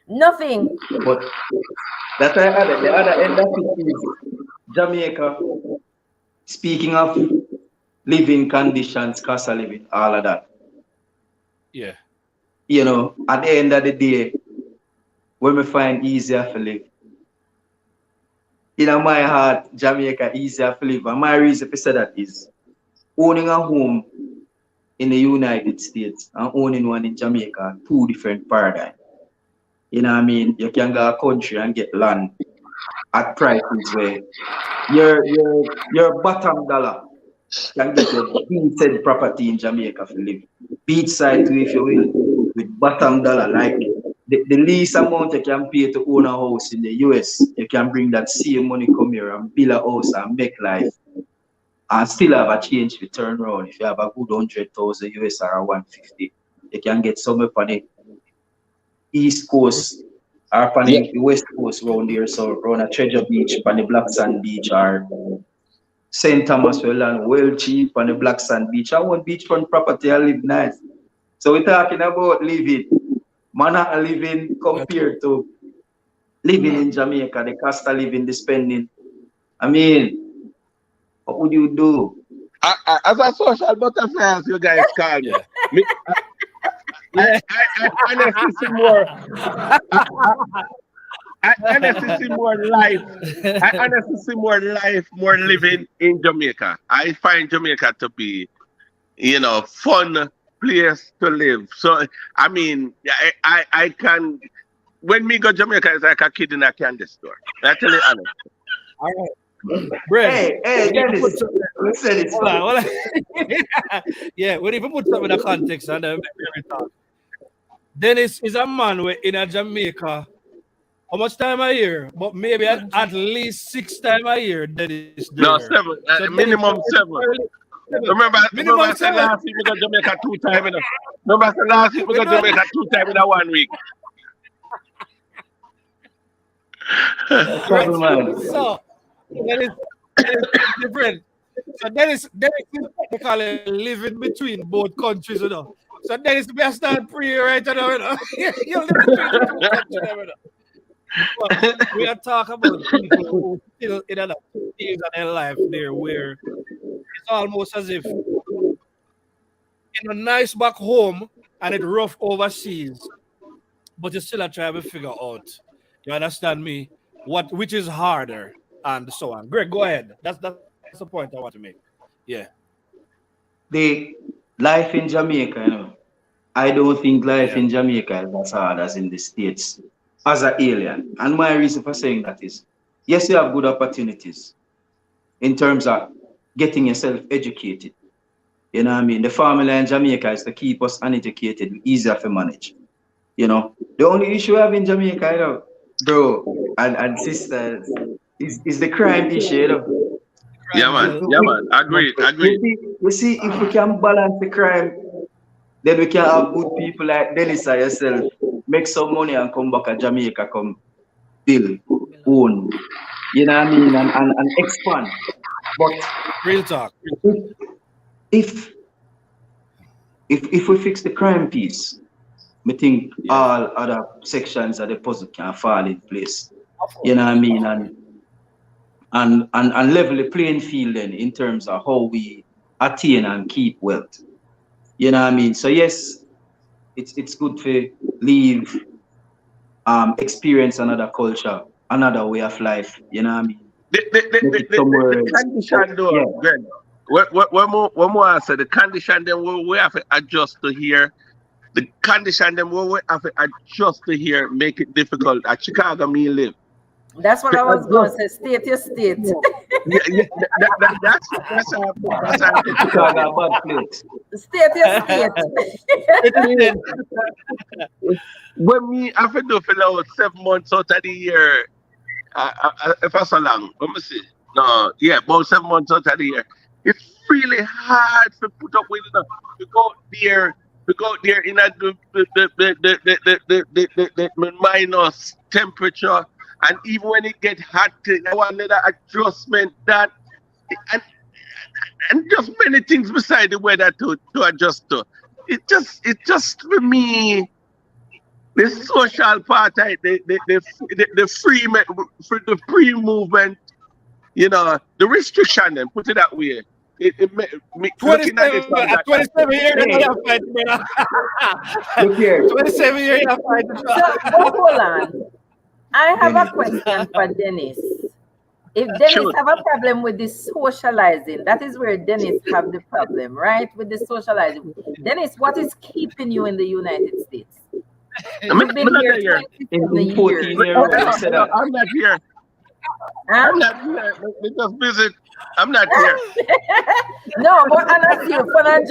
Nothing. but that's the other end of it is Jamaica. Speaking of living conditions, cost of living, all of that. Yeah. At the end of the day, when we find easier to live, in my heart, Jamaica easier to live. And my reason for say that is owning a home in the United States and owning one in Jamaica are two different paradigms. You know what I mean? You can go a country and get land at prices where your bottom dollar can get a beachside property in Jamaica to live. Beachside too, if you will, with bottom dollar. Like the least amount you can pay to own a house in the US, you can bring that same money come here and build a house and make life and still have a change to turn around. If you have a good 100,000 US or a 150, you can get somewhere on the East Coast or on Yeah. the West Coast around there. So around a Treasure Beach, on the Black Sand Beach or St. Thomas Well well cheap on the Black Sand Beach. I want beachfront property, I live nice. So we're talking about living. Manner of living compared to living in Jamaica, the cost of living, the spending. I mean, what would you do? As a social butterfly, as you guys call me, Yeah. me I honestly see more. I honestly see more life. I honestly see more life, more living in Jamaica. I find Jamaica to be, fun place to live. So I mean, I can when me go Jamaica, it's like a kid in a candy store. I tell you honest. All right. Brent, Hey, we need to put Dennis, something. listen this. Hold on, hold on. Yeah, we need to put something in the context and then we talk. Dennis is a man in a Jamaica. How much time a year? But maybe at least 6 times a year Dennis No, there. 7. So Dennis Minimum 7. Remember minimum I said 7. last week we got Jamaica 2 times in a remember I said last week we We got know Jamaica 2 times in a 1 week. No right. problem, man. So Dennis is different. So Dennis is technically living between both countries, you know. So Dennis be a stand pre right now, you know. You live between the two countries, you know. But we are talking about people who still in a phase of their life there where it's almost as if in a nice back home and it rough overseas, but you still are trying to figure out. You understand me? Which is harder and so on. Greg, go ahead. That's the point I want to make. Yeah. The life in Jamaica, I don't think life Yeah. in Jamaica is as hard as in the States as an alien. And my reason for saying that is, yes, you have good opportunities in terms of getting yourself educated. You know what I mean? The formula in Jamaica is to keep us uneducated, easier to manage. The only issue I have in Jamaica, bro, and sisters, is the crime issue, Yeah Crime is man, a yeah man. Agreed, agreed. You see, if we can balance the crime, then we can have good people like Dennis and yourself, make some money and come back to Jamaica, come build, own, you know what I mean, and expand. But real talk. if if we fix the crime piece, I think Yeah. all other sections of the puzzle can fall in place. Of You course. know what I mean? And level the playing field then in terms of how we attain and keep wealth. You know what I mean? So yes, it's good to leave, experience another culture, another way of life. You know what I mean? The, the, the, Make the, it the, somewhere the else. condition Yeah. though, Greg. When more I say the condition then we have to adjust to here. The condition then we have to adjust to here, make it difficult. At Chicago me live. That's what To I was going to adjust. say. State your state. Yeah, that's how Chicago Chicago. a bad place. State your state. It is. When me have to do for now 7 months out of the year, if I so long, let me see. No, yeah, about 7 months out of the year. It's really hard to put up with it. To go there, in a the minus temperature, and even when it get hot, you want another adjustment that and just many things beside the weather to adjust to. It just for me the social part, the the free movement, the restriction. Then put it that way. Looking at it 27 from at that 27 aspect. years Hey, you have fight, brother. look here, 27 years you have fight. So, but hold on. I have a Dennis. question for Dennis. If Dennis Shoot. have a problem with the socializing, that is where Dennis have the problem, right? With the socializing. Dennis, what is keeping you in the United States? I'm You've been not here here. In 27 14 years. year old, you No, said no, that. I'm not here. Huh? I'm not here. We just visit. I'm not here. No, but honestly, fun and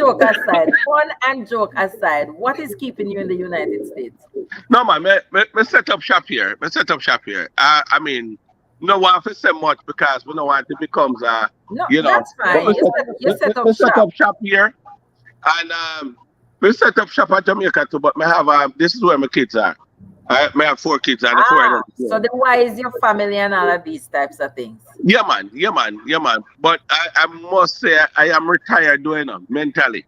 joke aside, what is keeping you in the United States? No man, me set up shop here. Me set up shop here. I mean, no want to say much because we don't want it becomes No, you know. that's But fine. You set up me set shop. up shop here, and we set up shop at Jamaica too. But me have this is where my kids are. I may have 4 kids and the 4 of them. So then why is your family and all of these types of things? Yeah man, yeah man, yeah man. But I must say I am retired doing it mentally.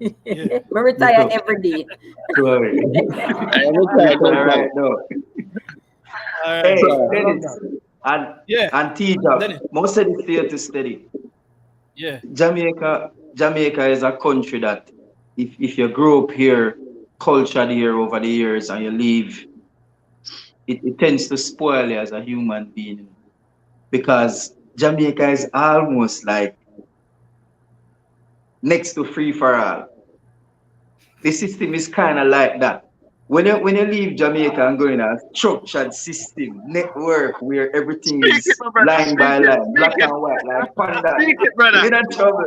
Yeah. We retire every day. Sorry. I am Yes, retired all right, mentally. no. All right. Hey, So I love Dennis, that. and Yeah. T-Job, Dennis. most of the theater study. Yeah. Jamaica is a country that if you grow up here, cultured here over the years and you leave, it tends to spoil you as a human being because Jamaica is almost like next to free for all. The system is kind of like that. When you leave Jamaica and go in a structured system, network where everything speak it, is my brother. line Speak by it. line, Speak black it. and white, like panda, Speak it, brother. you're in trouble.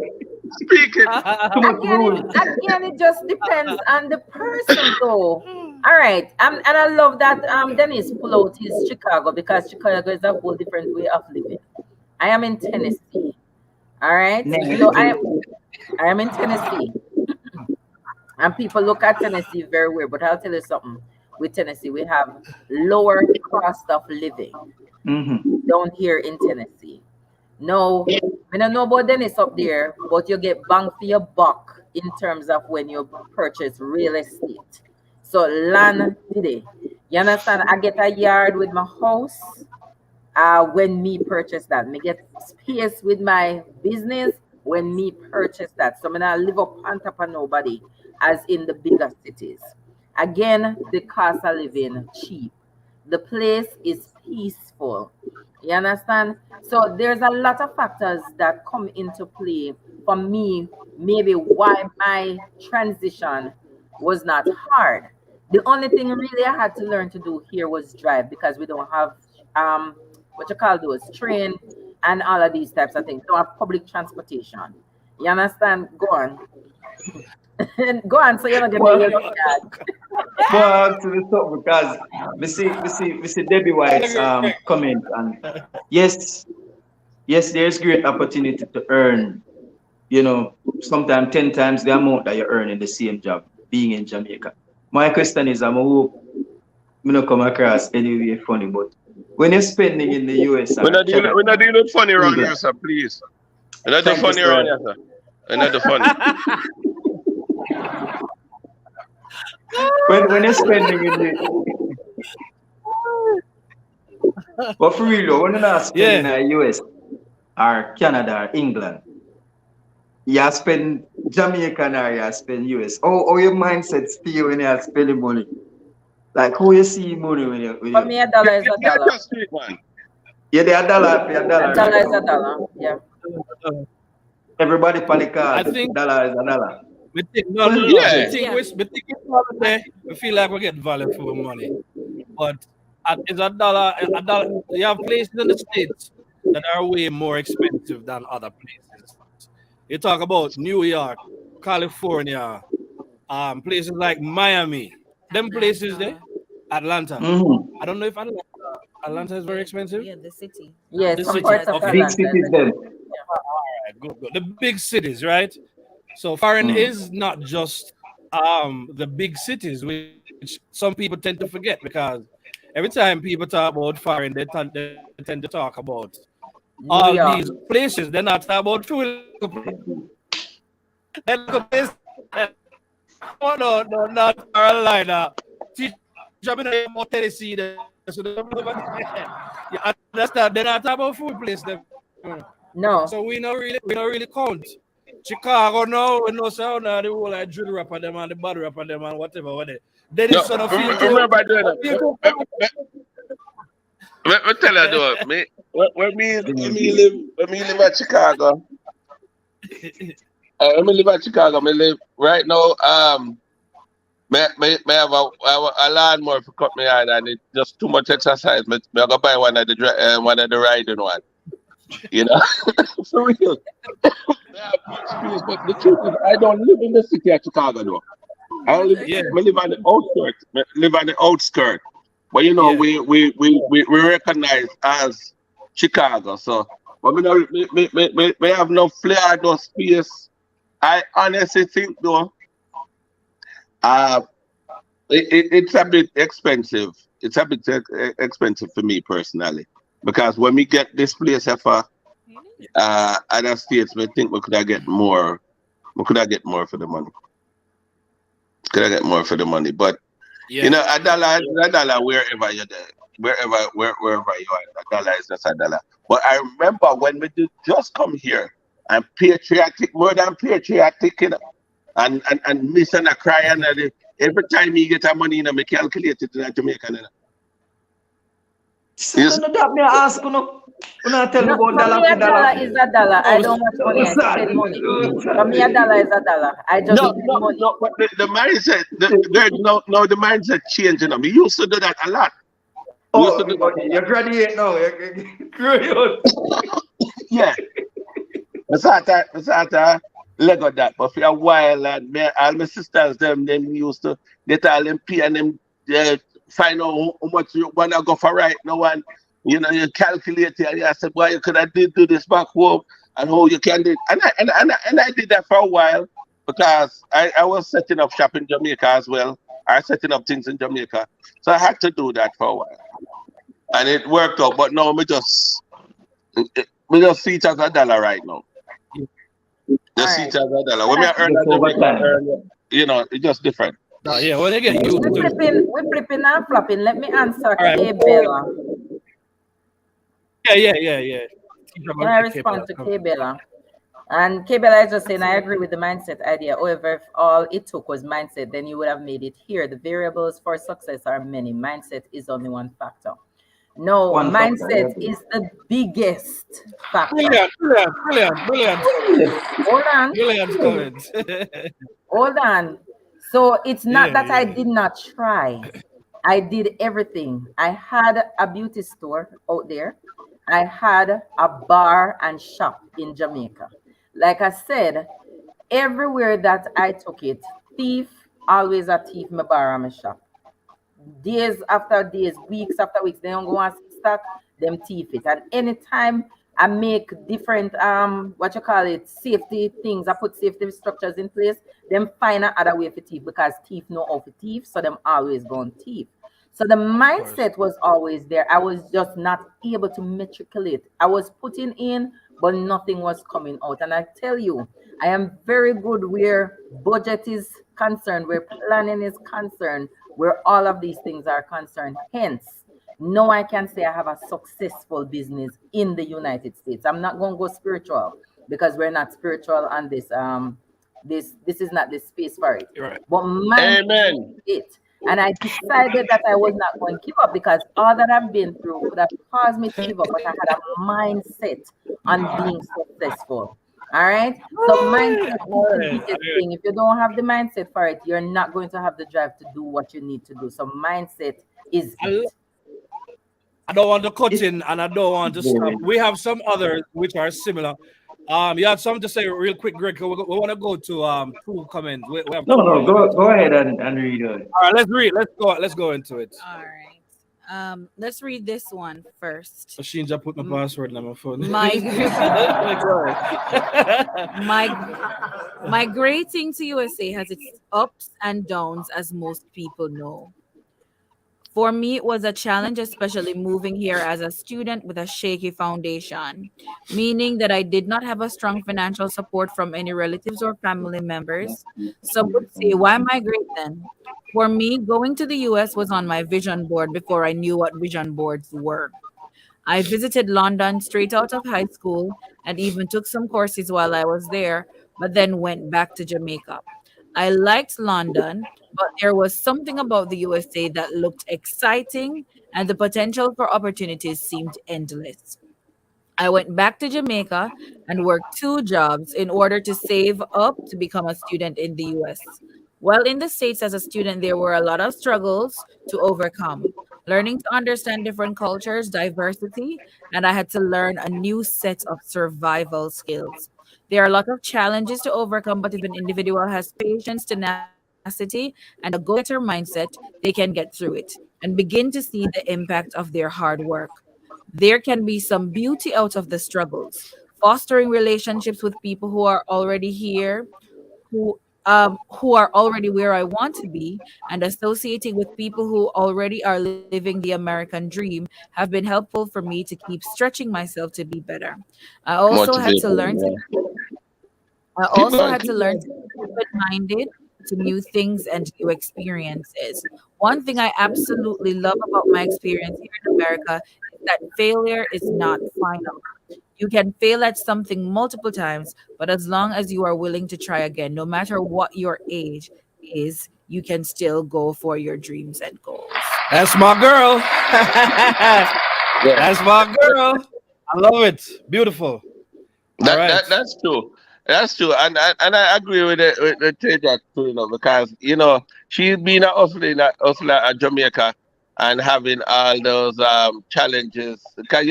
Speak it. Too much rules. Again, it just depends on the person, though. All right, and I love that Dennis pull out his Chicago because Chicago is a whole different way of living. I am in Tennessee. All right, so I am in Tennessee, and people look at Tennessee very weird. But I'll tell you something. With Tennessee, we have lower cost of living Mm-hmm. down here in Tennessee. No, I don't know about Dennis up there, but you get bang for your buck in terms of when you purchase real estate. So land today. You understand? I get a yard with my house. When me purchase that, me get space with my business when me purchase that. So me not live up on top of nobody as in the bigger cities. Again, the cost of living cheap. The place is peaceful. You understand? So there's a lot of factors that come into play for me, maybe why my transition was not hard. The only thing really I had to learn to do here was drive because we don't have what you call those train and all of these types of things. Don't have public transportation. You understand? Go on. Go on, so you're not getting Well, your yard. well, to the top because we see Debbie White's comment and yes, yes, there's great opportunity to earn, sometimes 10 times the amount that you earn in the same job being in Jamaica. My question is, I'm hope me not come across anyway funny, but when you're spending in the US or Canada, We're not doing funny around here, England, sir. Please. We're not doing thank you, funny around sir. here, sir. We're not doing funny. When you're spending in the but for real, though, when you're not spending Yeah. in the US or Canada or England, you spend Jamaican or you spend US. How your mindset feel when you spending money? Like how you see money when For you me, a dollar is a Get dollar. just street, man. yeah, they a dollar pay a A dollar dollar right is a now. dollar. Yeah. Everybody on the I card, think dollar is a dollar. we think no, no, no. Yeah. We think it's all there. We feel like we get value for money, but it's a dollar. A dollar. You have places in the states that are way more expensive than other places. You talk about New York, California, places like Miami. Them places there, Atlanta. Atlanta. Mm-hmm. I don't know if Atlanta is very expensive. Yeah, the city. Yeah, The some city. parts Georgia's of Okay. Big Atlanta is cities them. expensive. Right, good, good. The big cities, right? So foreign Mm. is not just the big cities, which some people tend to forget because every time people talk about foreign, they tend to talk about New all York. these places. They're not talking about two little places. They're little places. Oh no, no, not Carolina. Teacher, me know about Tennessee. So they don't know about you understand? They're not talking about food place. So No. we not really count. Chicago now, we know so now the whole like drill rap on them and the bad rap on them and whatever. Then No, it's sort of feel to remember doing that. feel to Let me tell you though, me when me live at Chicago, when me live at Chicago, me live right now. may have a lawnmower to cut me on, and it's just too much exercise. Me I go buy one of the riding one. You know, for real. Me have much space, but the truth is, I don't live in the city of Chicago though. I don't live. Yeah, Me live on the outskirts. Me live on the outskirts. But you know, yeah, we recognize as Chicago. So, but me have no flair, no space. I honestly think though, uh, it's a bit expensive. It's a bit expensive for me personally because when we get this place for other states, we think we could have get more. We could have get more for the money. Could I get more for the money? But you yeah, know, a dollar wherever you're there, wherever you are, a dollar is just a dollar. But I remember when we did just come here, I'm patriotic, more than patriotic, you know, and missing a cry and every time you get a money, you know, me calculate it in Jamaican, you know. So You no, see? no, that me ask you know tell me No, about for me, dollar for a dollar. dollar is a dollar. I oh, don't watch money. No, I sir. spend money. No, For me, a sir. dollar is a dollar. I just No, spend no, money. no. But the mindset, there's no, the mindset changing. We used to do that a lot. We used Oh, to do that a you lot. graduate now. You graduate. Yeah. We start Lego that, but for a while, and all my sisters, them used to get all them pay and them uh, find out how much you wanna go for right now, and you know you calculate it. And I said, boy, you could have did do this back home, and how you can do it. And I did that for a while because I was setting up shop in Jamaica as well. I was setting up things in Jamaica, so I had to do that for a while, and it worked out. But now we just see it as a dollar right now. yeah. All Just see right. it as a dollar. When Can we I, earn Just a over Jamaican time. earn, you know, it's just different. Yeah, when they get used we to it. flipping and flopping. Let me answer All right, K before, Bella. yeah. Keep Can about I the keep respond to up. K Bella? And K Bella is just saying, I agree Absolutely. with the mindset idea. However, if all it took was mindset, then you would have made it here. The variables for success are many. Mindset is only one factor. No, One factor. mindset is the biggest factor. Brilliant. Hold on. Brilliant comments. Hold on. So it's not that I Yeah. did not try. I did everything. I had a beauty store out there. I had a bar and shop in Jamaica. Like I said, everywhere that I took it, thief, always a thief, my bar and my shop. Days after days, weeks after weeks, they don't go and see stock, them thief it. And anytime I make different what you call it, safety things, I put safety structures in place, them find another way for thief because thief know how to thief, so them always go on thief. So the Of course. mindset was always there. I was just not able to matriculate. I was putting in, but nothing was coming out. And I tell you, I am very good where budget is concerned, where planning is concerned, where all of these things are concerned. Hence, no, I can say I have a successful business in the United States. I'm not going to go spiritual because we're not spiritual on this. This is not the space for it. You're right. But mindset Amen. is it. And I decided that I was not going to give up because all that I've been through could have caused me to give up, but I had a mindset on being successful. All right. So mindset is the biggest I thing. If you don't have the mindset for it, you're not going to have the drive to do what you need to do. So mindset is I it. I don't want to cut It's in and I don't want to stop. very. We have some others which are similar. You have something to say real quick, Greg. 'Cause we want to go to two comments. We have No, two no, more comments. go ahead and read it. All right, let's read. Let's go into it. All right. Let's read this one first. Machine just put my M- password on my phone. My Go ahead. my migrating to USA has its ups and downs, as most people know. For me, it was a challenge, especially moving here as a student with a shaky foundation, meaning that I did not have a strong financial support from any relatives or family members. Some would say, why migrate then? For me, going to the US was on my vision board before I knew what vision boards were. I visited London straight out of high school and even took some courses while I was there, but then went back to Jamaica. I liked London, but there was something about the USA that looked exciting and the potential for opportunities seemed endless. I went back to Jamaica and worked two jobs in order to save up to become a student in the US. Well, in the States as a student, there were a lot of struggles to overcome. Learning to understand different cultures, diversity, and I had to learn a new set of survival skills. There are a lot of challenges to overcome, but if an individual has patience, tenacity, and a go getter mindset, they can get through it and begin to see the impact of their hard work. There can be some beauty out of the struggles. Fostering relationships with people who are already here, who are already where I want to be, and associating with people who already are living the American dream have been helpful for me to keep stretching myself to be better. I also had to Motivated. learn to Yeah. I Keep also going. had to Keep learn going. to be open-minded to new things and new experiences. One thing I absolutely love about my experience here in America is that failure is not final. You can fail at something multiple times, but as long as you are willing to try again, no matter what your age is, you can still go for your dreams and goals. That's my girl. Yeah. That's my girl. I love it. Beautiful. All right. That's true. That's true, and I agree with Teja too, because she's been a hustler at Jamaica, and having all those challenges. Because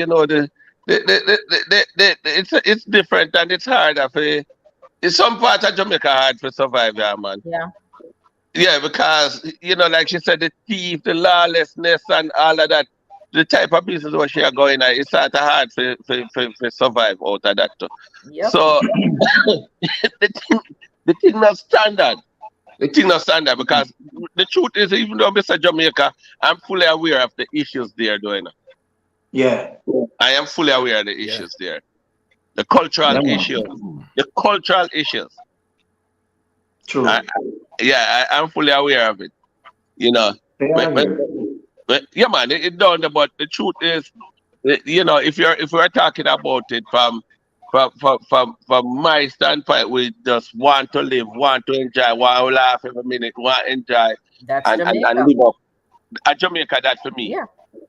it's different and it's harder for. In some parts of Jamaica hard for survive, yeah, man. Yeah. Yeah, because like she said, the thief, the lawlessness, and all of that. The type of business where she are going at, it's sort of hard for survive out of that too. Yep. So the thing, the thing not standard. The thing not standard because the truth is, even though Mr. Jamaica, I'm fully aware of the issues there doing. Yeah. I am fully aware of the Yeah. issues there. The cultural Yeah, man. issues. The cultural issues. I, True. yeah, I'm fully aware of it. You know. Yeah, But, but, here. but yeah, man, it done. But the truth is, if we're talking about it from my standpoint, we just want to live, want to enjoy, want to laugh every minute, want to enjoy, That's and Jamaica. live up. At Jamaica, that for me, Yeah. you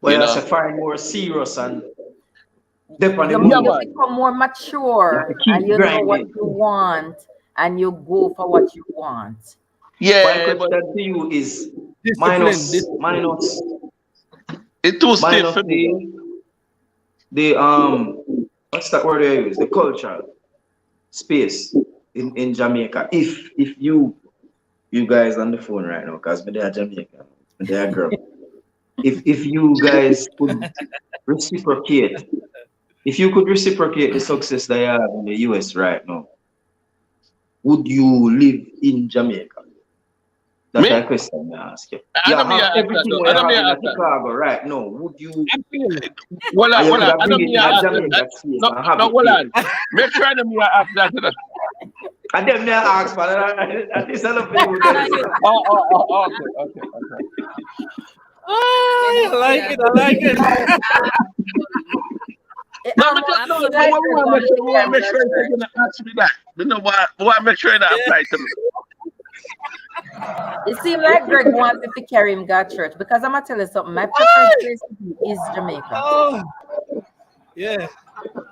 Well, I know. say find more serious and dip on the You Yeah, move. you man. become more You have to mature and keep you know what grinding. you want and you go for what you want. My Yeah, but question to you is Discipline. minus minus it's too stiff minus for me, though. the what's that word I use? The cultural space in Jamaica. If you guys on the phone right now, because me they are Jamaica, me they are girl. If you guys could reciprocate, if you could reciprocate the success that you have in the US right now, would you live in Jamaica? That's Me? a question I ask you. I You don't mean have to ask that everything though. what I you don't have mean to in a ask that. Chicago right now. Would you Absolutely. and you Hold could on. have I bring don't it mean in to a ask that. Jamaica space No, and have no, it hold there? on. Make sure I don't mean to ask that. And then me ask for that. And this I love you Now then. you Okay. Ah, I like it. I like it. It No, almost because no, seems but like absolutely. what we you're want to going make to sure, we want to carry make that sure if they're church. gonna ask me that. You know what? We want to make sure that apply to me. It seems like Greg wants if to carry him God church because I'm gonna tell you something. My preferred place to be is Jamaica. Oh, yeah.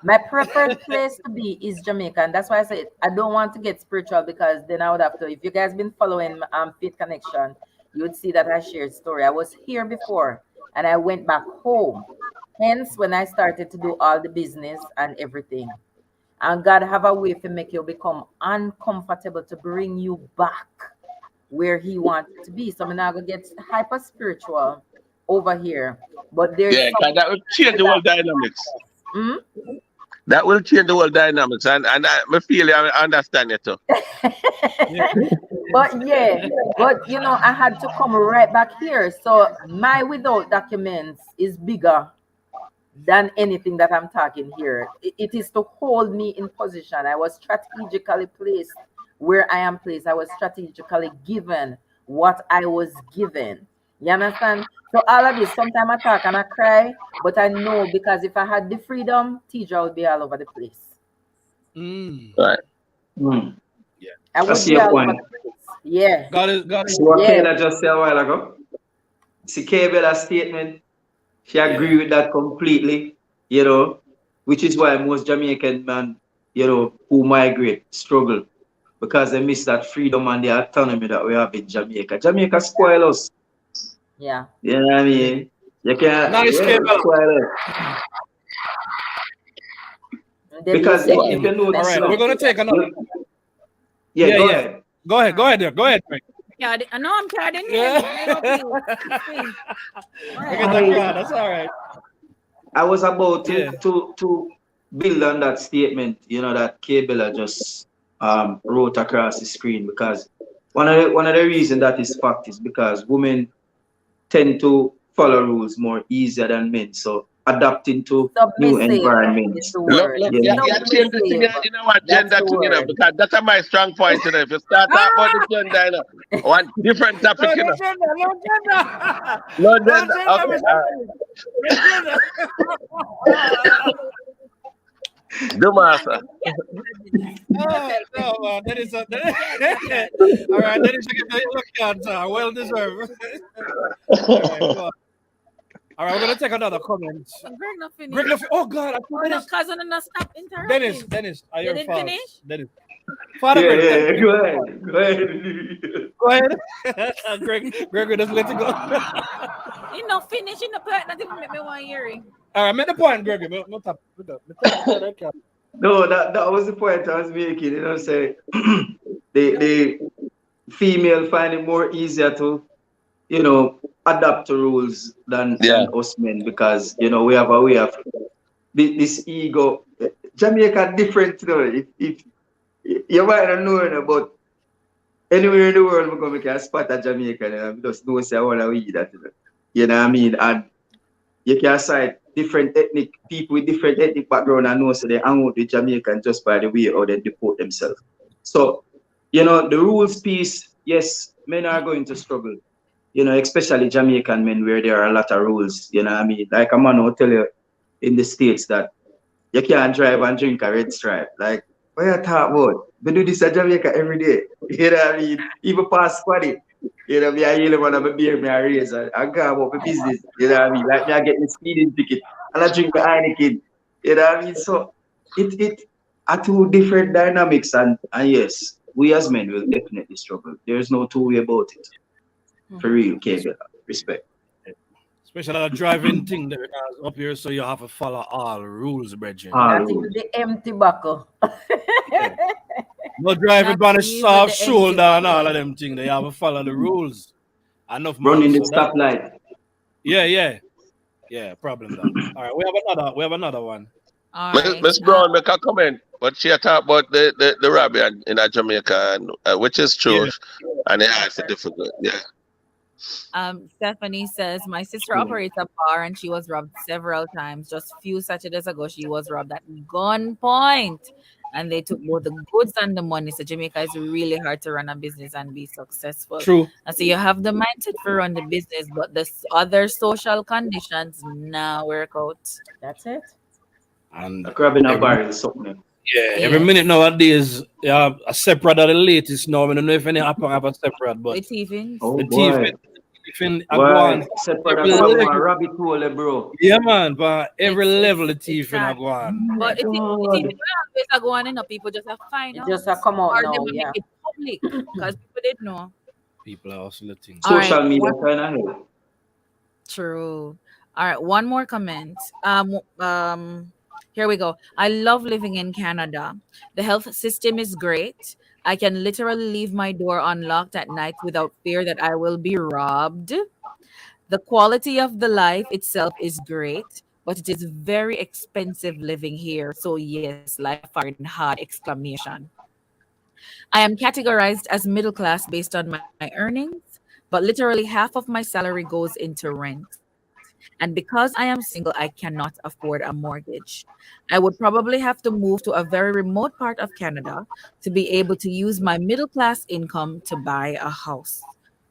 My preferred place to be is Jamaica, and that's why I said I don't want to get spiritual because then I would have to. If you guys been following Faith Connection, you would see that I shared story. I was here before, and I went back home. Hence, when I started to do all the business and everything, and God have a way to make you become uncomfortable to bring you back where He wants you to be. So I'm not gonna get hyper spiritual over here, but there's Yeah, because something that will change the whole that. dynamics. Hmm? That will change the whole dynamics, and I feel I understand it too. Yeah. But yeah, but I had to come right back here. So my without documents is bigger than anything that I'm talking here. It is to hold me in position. I was strategically placed where I am placed. I was strategically given what I was given. You understand? So all of this, sometimes I talk and I cry, but I know because if I had the freedom, Tidra would be all over the place. Mm. Right. Hmm. Yeah. I I would see be your all over point. the place. Yeah, God is See what yeah. Kayla just said a while ago? See Kayla's statement. She agree yeah. with that completely, which is why most Jamaican men, who migrate struggle because they miss that freedom and the autonomy that we have in Jamaica. Jamaica spoil us. Yeah. You know what I mean? You can't, Nice yeah, cable. spoil us. Then you Because say if you notice All right, now, we're gonna take another. yeah, Yeah, go yeah. ahead. Go ahead, Greg. Go ahead, Greg. Yeah, I know I'm tired in here. Yeah. Please. All Look at right. that I crowd. That's all right. I was about Yeah. to build on that statement, that K-Bella just wrote across the screen, because one of the reasons that is fact is because women tend to follow rules more easier than men. So adapting to new submissive is environments. the Look, word. look, Yeah. yeah, change the thing, Submissive. you know what, That's gender the thing, word. because that's my strong point, If you start talking about the gender, one different topic, No, no gender. No gender. No No gender. gender. Okay, Mr. all right. No gender. Do master. Oh, no, man. That is all right. That is a yellow card, sir. Well deserved. All right, go on. All right, we're gonna take another comment. Greg not finished. Greg, oh God, I Oh, no, Dennis. cousin and not stop interrupting. Dennis, are You your didn't fault. finish? Dennis. Father Yeah, Greg, yeah, go ahead. Go ahead. go ahead. Greg, we just let it go. You know, finish in the part not even make me one hearing. All right, make the point, Greg. No, that was the point I was making. Say the female find it more easier to, adapt to rules than Yeah. us men, because we have a way of this ego. Jamaica different, If you might not know, but anywhere in the world, we're gonna make a spot at Jamaica, and just don't say I wanna eat that, You know what I mean? And you can cite different ethnic people with different ethnic background and know so they hang out with Jamaican just by the way how they deport themselves. So, the rules piece, yes, men are going to struggle. Especially Jamaican men where there are a lot of rules. You know what I mean? Like a man will tell you in the States that you can't drive and drink a red stripe. Like, what you talk about? We do this at Jamaica every day. You know what I mean? Even past squaddy. Me I really want to beer, me I raise, I go about my business. You know what I mean? Like me I get the speeding ticket and I drink the Heineken. You know what I mean? So it are two different dynamics, and yes, we as men will definitely struggle. There's no two way about it. For real, Kevin. Respect. Especially that driving thing that because up here, so you have to follow all rules, brethren. That is the empty buckle. Yeah. No driving Not on a even soft the shoulder and empty all of them things. They have to follow the rules. Enough man. Running the So that, stoplight. yeah, problem done. All right, we have another one. All right. Miss Brown, make a comment. But she talk about the rabbi in Jamaica, and, which is true, Yeah. and yeah, it's difficult. Yeah. Stephanie says my sister operates a bar and she was robbed several times. Just few Saturdays ago, she was robbed at gunpoint, and they took both the goods and the money. So Jamaica is really hard to run a business and be successful. True. And so you have the mindset for run the business, but the other social conditions now work out. That's it. And Grabbing a barrel is something. every minute nowadays, a separate are the latest now. I don't know if any happen have a separate, but With thieving. Oh the boy. thieving are Why? going Separate every from level. a rabbit hole, bro. Yeah, man, but every It's- level the it's thieving are sad. going. But it God. always are going in, people just have to find It out. just come out Or now, they might yeah. make it public because people didn't know. People are also the things. All right, Social media kind of help. True. All right, one more comment. Here we go. I love living in Canada. The health system is great. I can literally leave my door unlocked at night without fear that I will be robbed. The quality of the life itself is great, but it is very expensive living here. So yes, life are in hard exclamation. I am categorized as middle class based on my earnings, but literally half of my salary goes into rent. And because I am single, I cannot afford a mortgage. I would probably have to move to a very remote part of Canada to be able to use my middle class income to buy a house.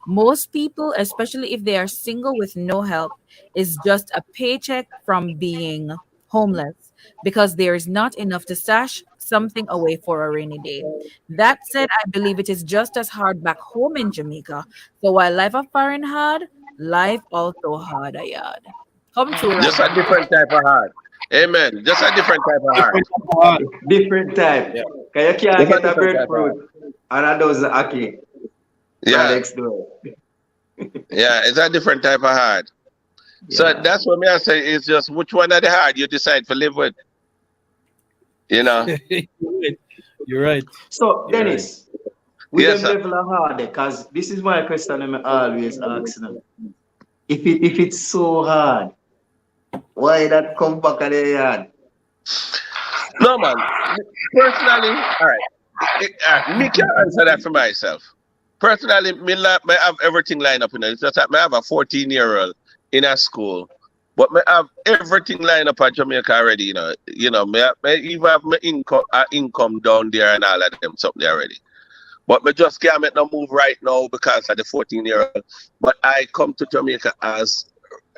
Most people, especially if they are single with no help, is just a paycheck from being homeless because there is not enough to stash something away for a rainy day. That said, I believe it is just as hard back home in Jamaica. So while life of foreign hard, life also hard a yard. Come to Just a different type of heart. Amen. Just a different type of heart. Different type. Yeah. Cause you can't Different get a type of breadfruit And that was Aki right Yeah, next door. yeah, it's a different type of hard. So Yeah. that's what me I say is just which one of the hard you decide to live with, you know. You're right. You're right. So You're right. Dennis, with Yes, them sir. level of hard, because this is my question I'm always asking. If it's so hard, why that come back at the yard? No, man. Personally, all right. Me can answer that for myself. Personally, me have everything lined up. It's just that me have a 14-year-old in a school, but me have everything lined up at Jamaica already. Me even have my income down there and all of them something already. But me just can't make no move right now because of the 14-year-old. But I come to Jamaica as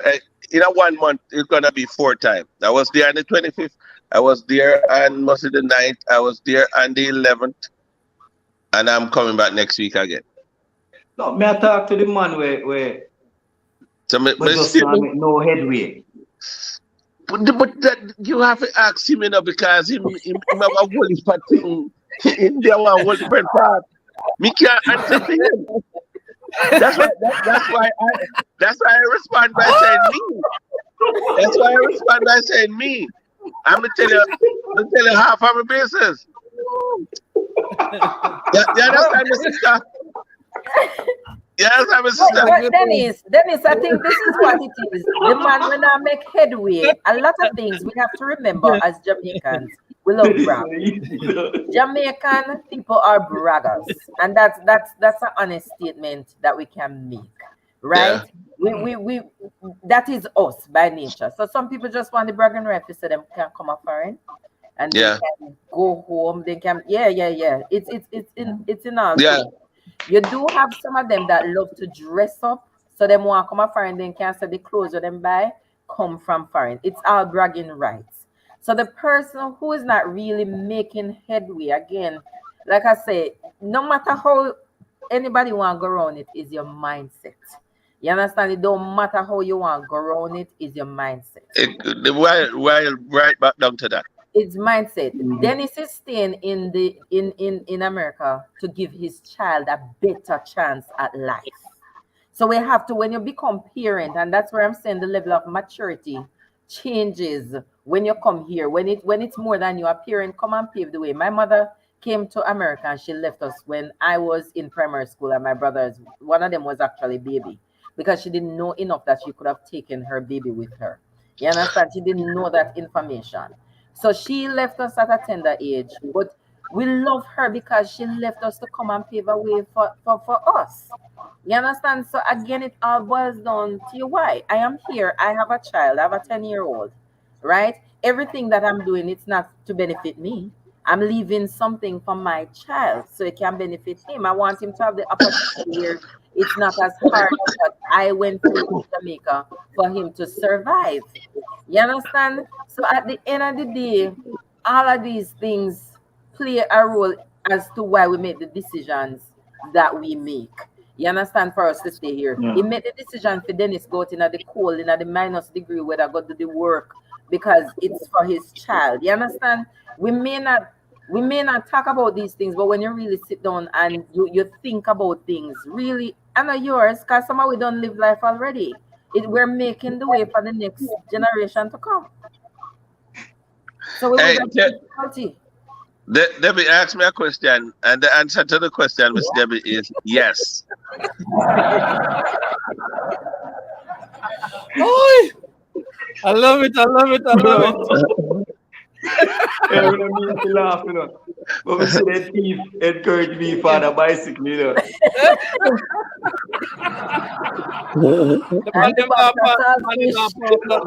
uh, in a 1 month. It's gonna be 4 times. I was there on the 25th. I was there on mostly the 9th. I was there on the 11th, and I'm coming back next week again. No, may I talk to the man So where me just still, not make no headway. but that you have to ask him, because him have a whole heap of thing. In there one whole different part. Me can't answer to him. That's why I respond by saying me. That's why I respond by saying me. I'm gonna tell you half of my business. You understand, my sister? You understand, my sister? But Dennis, I think this is what it is. The man when I make headway, a lot of things we have to remember as Jamaicans. We love brag. Jamaican people are braggers, and that's an honest statement that we can make, right? Yeah, We that is us by nature. So some people just want the bragging rights so them can come up foreign and they yeah, can go home. They can yeah. It's in all yeah. things. You do have some of them that love to dress up, so them want to come a foreign, then can say the clothes that them buy come from foreign. It's all bragging rights. So the person who is not really making headway, again, like I say, no matter how anybody want to go around it, is your mindset. You understand? It don't matter how you want to go around it, is your mindset. Right back down to that. It's mindset. Dennis is staying in America to give his child a better chance at life. So we have to, when you become parent, and that's where I'm saying the level of maturity changes when you come here. When it's more than you, a parent come and pave the way. My mother came to America and she left us when I was in primary school, and my brothers, one of them was actually baby, because she didn't know enough that she could have taken her baby with her. You understand? She didn't know that information. So she left us at a tender age, but we love her because she left us to come and pave a way for us. You understand? So again, it all boils down to you. Why? I am here. I have a child. I have a 10-year-old, right? Everything that I'm doing, it's not to benefit me. I'm leaving something for my child so it can benefit him. I want him to have the opportunity where it's not as hard as what I went through in Jamaica for him to survive. You understand? So at the end of the day, all of these things play a role as to why we make the decisions that we make. You understand? For us to stay here, Yeah. he made the decision for Dennis go out in the cold, in the minus degree, where I go do the work because it's for his child. You understand? We may not talk about these things, but when you really sit down and you think about things, really, I know yours, because somehow we don't live life already. We're making the way for the next generation to come. So we will Hey, have difficulty. Debbie asked me a question, and the answer to the question, Miss Debbie, is yes. Oh, I love it. I love it. I love it. Yeah, we don't mean to laugh, you know. But we see that thief encourage me for the bicycle, you know. The man And the them not box pa- of the man them not saltfish. pay blood.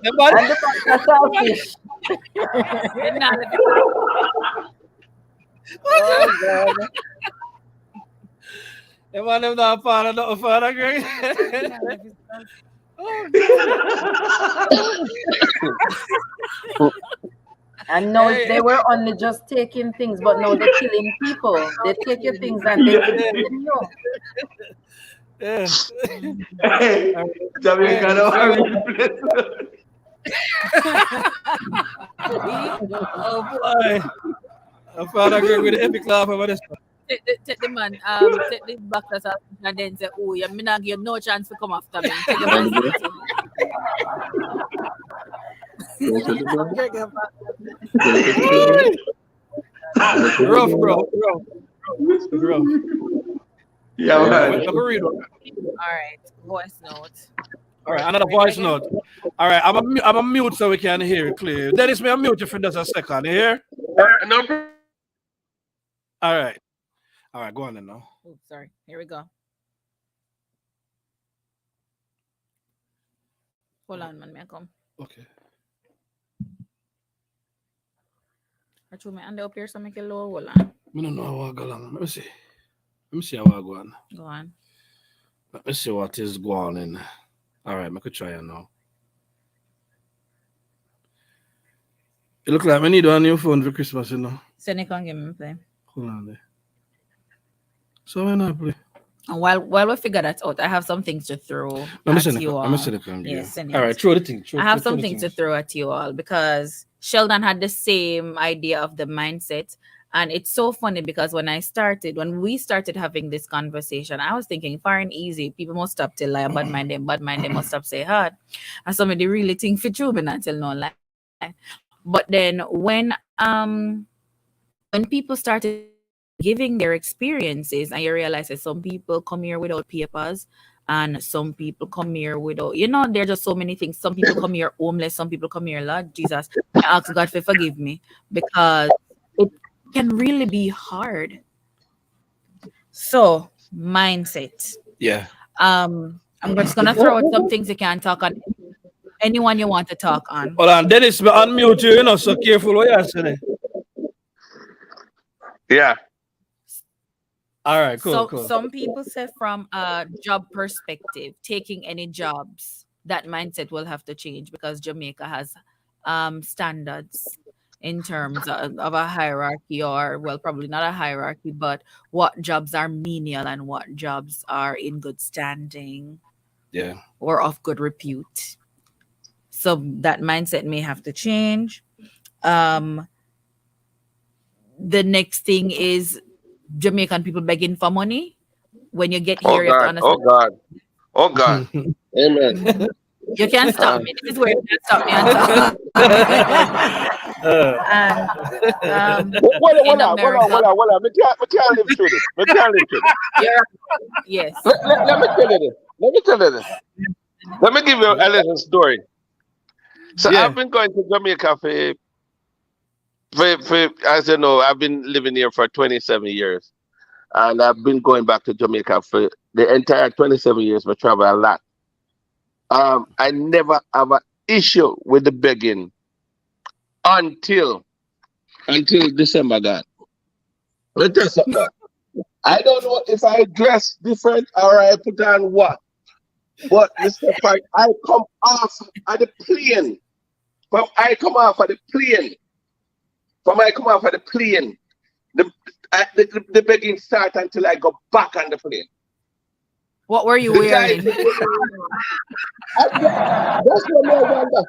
The man, And the box of saltfish. They not let it Oh God. the man them not part of nothing for the Greg. they not let it stand. Oh God. And now Hey, they were only just taking things, but now they're killing people. They take your things and they're Yeah. killing you. yeah. Hey, Hey, Jamaica, no Greg. place. See? Oh boy. I found a Greg with an epic laugh over this one. Take the man, take the back to us and then say, oh, yeah, me not give you no chance to come after me. Take the man Well, city. go to the boy. Greg, you're back. Go to the boy. Go to the Rough, bro. boy. Rough. Yeah, All right, man. let me read one. All right, voice note. All right, Ready, another ready voice again? note. All right, I'm a mute so we can hear it clear. Dennis, may I mute you for just a second? You hear? No problem. All right. All right, go on then now. Oh, sorry. Here we go. Hold on, man. May I come? Okay. I threw my hand up here so make it low. Hold on. I don't know how I go along. Let me see. Let me see how I go on. Go on. Let me see what is going on. All right, I could try it now. It look like we need a new phone for Christmas, you know. Send it, can give me play. Hold on there. So when I play. And while we figure that out, I have some things to throw Let me at send it. you Let me all. send it. Come Yes, send All it. right, throw the thing. Throw, I have throw some the things to things. throw at you all because Sheldon had the same idea of the mindset. And it's so funny because when we started having this conversation, I was thinking far and easy. People must stop till lie, bad mind them must stop say hard. And somebody really think for true, but not tell no lie. But then when people started giving their experiences and you realize that some people come here without papers and some people come here without, there are just so many things. Some people come here homeless, some people come here, Lord Jesus, I ask God to forgive me because it can really be hard. So mindset. Yeah. I'm just gonna throw out some things you can talk on, anyone you want to talk on. Hold on, Dennis, me unmute you, so careful what you're saying. Yeah. All right, cool, So cool. some people say from a job perspective, taking any jobs, that mindset will have to change because Jamaica has standards in terms of a hierarchy, or well, probably not a hierarchy, but what jobs are menial and what jobs are in good standing Yeah. or of good repute. So that mindset may have to change. Um, the next thing is Jamaican people begging for money. When you get Oh here, you have to God. Oh understand. God. Oh God. Amen. You can't stop Uh, me. This is where you can't stop me and talk. And in America, Me can't live through this. Me can't live through this. you're yes. Let me tell you this. Let me tell you this. Let me give you a little story. So I've Yeah. been going to Jamaica for as you know, I've been living here for 27 years. And I've been going back to Jamaica for the entire 27 years. I travel a lot. I never have an issue with the begging until December got. Let me tell you something. I don't know if I dress different or I put on what, but Mr. Park, I come off of the plane. From I come off of the plane. From I come off of the plane. The begging start until I go back on the plane. What were you The guy, wearing? that's what I wonder.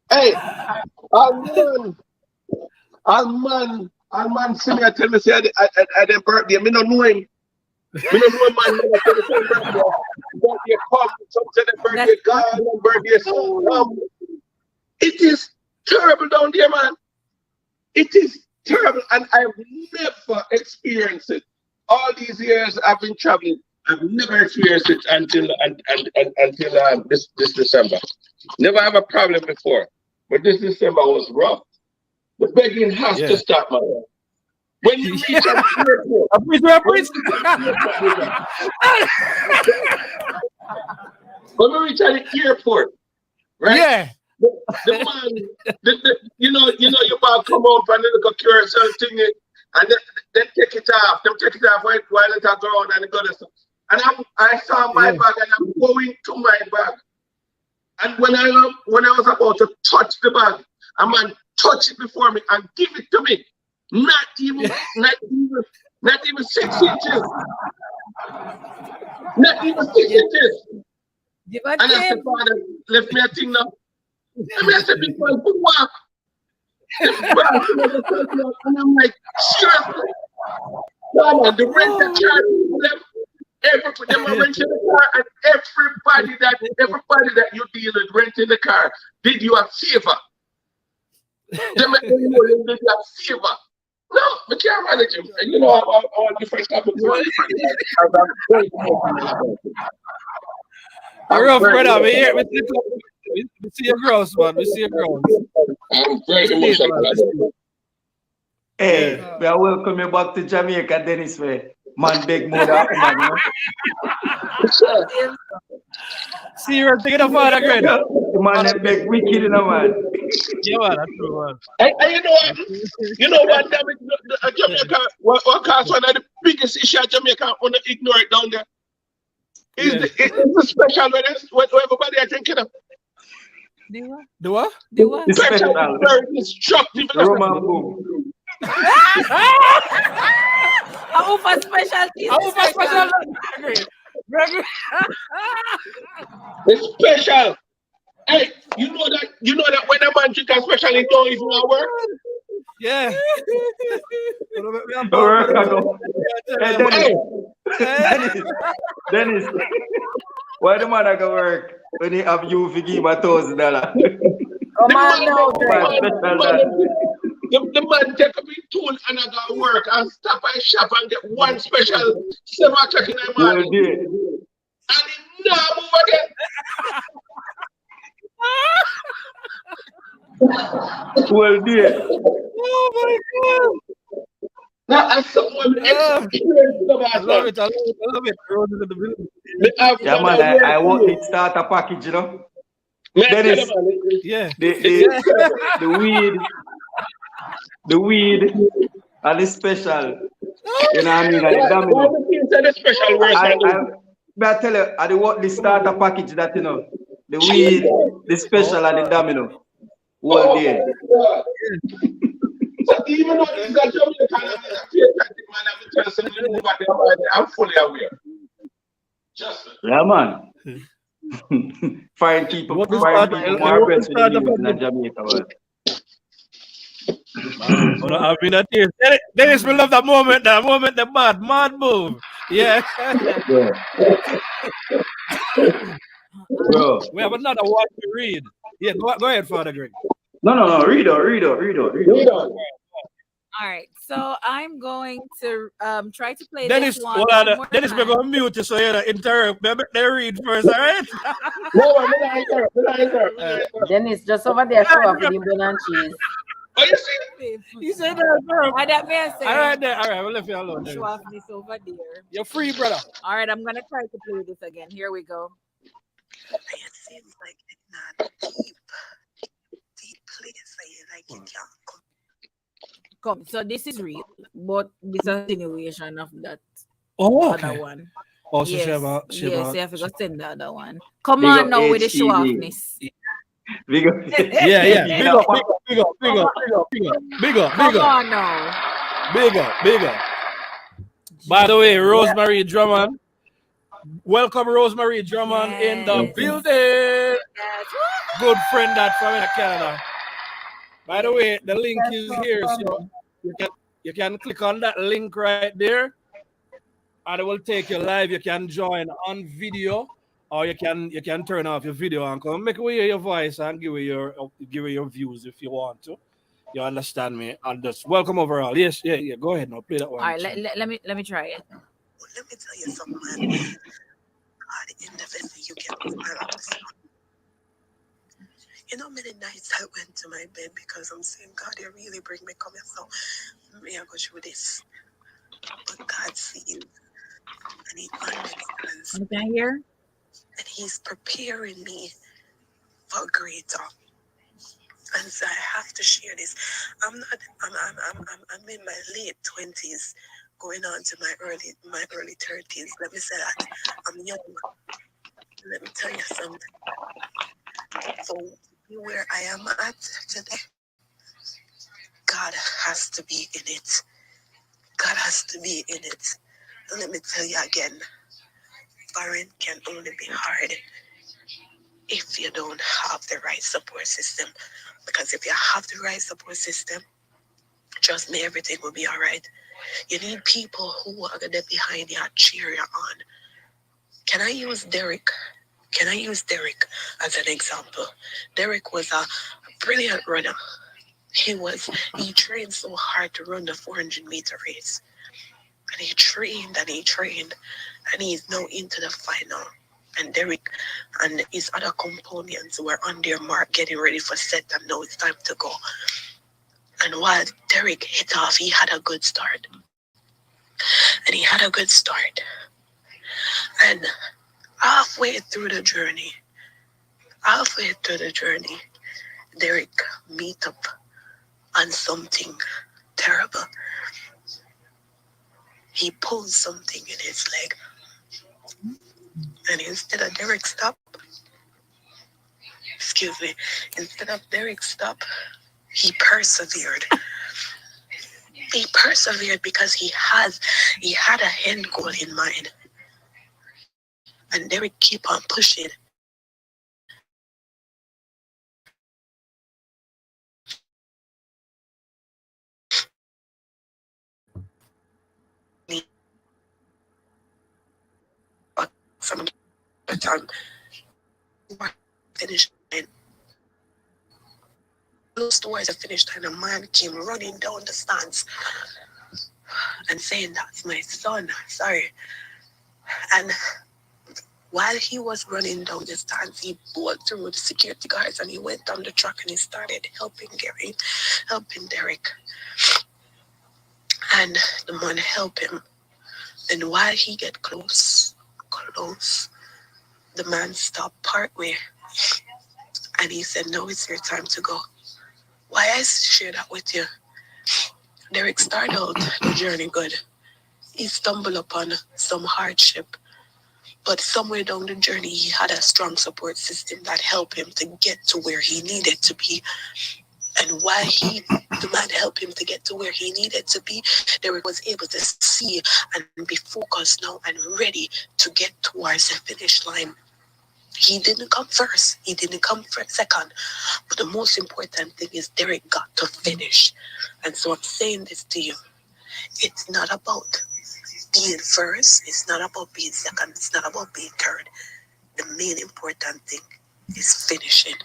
Hey, a man, see me, I tell me, say, I didn't birthday. Me don't know him. Me don't know man. Me say the same birthday. Birthday come, some say the birthday That's gone, and birthday so come. It is terrible down there, man. It is terrible, and I've never experienced it. All these years I've been traveling, I've never experienced it until this December. Never have a problem before, but this December was rough. The begging has to Yeah. stop, man. When you reach an airport, A priest, a when priest. you reach an airport, when we reach an airport, right? Yeah. The man, you know, your man come out and they look curious and thing, and then take it off. Them take it off while it go on and go this. And I saw my Yeah. bag and I'm going to my bag. And when I was about to touch the bag, a man touched it before me and give it to me. Not even 6 inches. Not even 6 inches. give a And I said, tip. Father, left me a thing now. And I said, big man, put walk. And I'm like, seriously? No, man, the rent a car them. Everybody them are renting the car, and everybody that you deal with renting the car did you a favor. They make them know they did you a favor. No, we can't manage him. And you know our different type of people. And I'm very happy. You're I'm rough, very, brother. very, We see your gross, man. We see your gross. I'm very We see it, man. We see emotional. it. Hey, Yeah. we are welcome you back to Jamaica, Dennis. Way. Man, big mother, man. You know? Sure. See you're taking a father grade. Yeah, the man, that big wicked, you know, man. Yeah, man. That's true, man. And you know what, damn it, Jamaica, what cause one of the biggest issue at Jamaica, want to ignore it down there. Is Yeah. it's the special when everybody I think The what? The what? The what? It's special special. is very destructive. Roman boom. How for specialty? How much special? Gregory. It's special. Hey, you know that when a man drink a special, it don't even work. Yeah. Don't work, I go. Hey, Dennis. Hey. Dennis. Why the man I go work when he have you to give him $1,000? Come on now, Greg. The man take a big tool and I go work and stop at shop and get one special 7 o'clock in the Well, morning. dear. And he now move again. Well, dear. Oh my God. Now as someone Yeah. experienced I love about it. I love it. I love it. Rose in the building. the African Yeah, man, I want the starter package, you know. Dennis, Yeah. the weed, and the special. You know what I mean? And the domino. Why the things are the special words I tell you, I want the starter package that, you know, the weed, the special, and the domino. Well, dear. So even though this is a Jamaican and it's a patriotic man, I'm telling something over there, right there, I'm fully aware. Just Yeah, man. Find people What is more that? breath in the news in Jamaica. Man. Oh, no, I mean, that is. Dennis will love that moment, the mad move. Yeah. Yeah. Bro. We have another one to read. Yeah, go ahead, Father Greg. No. Read on. All right, so I'm going to try to play Dennis, this one more Dennis, we're time. going to mute you so you don't interrupt. They read first, all right? no, I'm not interrupt. Dennis, just over there, show off with him bun and cheese. Oh, you see? You said that, I that may say. all right, there. All right, we'll leave you alone. Show Dennis. off this over there. You're free, brother. All right, I'm gonna try to play this again. Here we go. It seems like it's not deep place where you like you can't come. Come. So this is real, but this is a continuation of that Oh, other okay. one. Oh, so Yes, she have yes, you have to send the other one. Come Big on up now with the show HED. offness. Big up. Yeah. Big up. Come on now. Big up. By the way, Rosemary Drummond. Welcome, Rosemary Drummond in the Yes. building. Yes. Good friend that from Canada. By the way, the link is here, so you can click on that link right there, and it will take you live. You can join on video, or you can turn off your video and come make away your voice and give you your views if you want to. You understand me? And just welcome overall. Yes, yeah. Go ahead now, play that one. All right, let me try it. Well, let me tell you something, man. God, in the vessel you get smile up the sun. You know, many nights I went to my bed because I'm saying, God, you really bring me come here, so may I go through this. But God sees and He understands, You can hear? and He's preparing me for greater. And so I have to share this. I'm in my late 20s, going on to my early 30s. Let me say that. I'm young. Let me tell you something. So where I am at today, God has to be in it. God has to be in it. So let me tell you again, foreign can only be hard if you don't have the right support system. Because if you have the right support system, trust me, everything will be all right. You need people who are gonna behind you, cheer you on. Can I use Derek? Can I use Derek as an example? Derek was a brilliant runner. He trained so hard to run the 400-meter race. And he trained and he's now into the final. And Derek and his other companions were on their mark getting ready for set and now it's time to go. And while Derek hit off, he had a good start. And he had a good start. And halfway halfway through the journey, Derek meet up on something terrible. He pulled something in his leg. And instead of Derek stop, excuse me, instead of Derek stop, he persevered. He persevered because he had a end goal in mind. And Derek keep on pushing. From the time finish line, close towards the finish line, a man came running down the stands and saying, "That's my son." Sorry. And while he was running down the stands, he pulled through the security guards and he went on the truck and he started helping Derek. And the man helped him. And while he get close, the man stopped partway and he said, "No, it's your time to go." Why I share that with you? Derek started out the journey good. He stumbled upon some hardship, but somewhere down the journey, he had a strong support system that helped him to get to where he needed to be. And while the man helped him to get to where he needed to be, Derek was able to see and be focused now and ready to get towards the finish line. He didn't come first. He didn't come second. But the most important thing is Derek got to finish. And so I'm saying this to you. It's not about being first. It's not about being second. It's not about being third. The main important thing is finishing.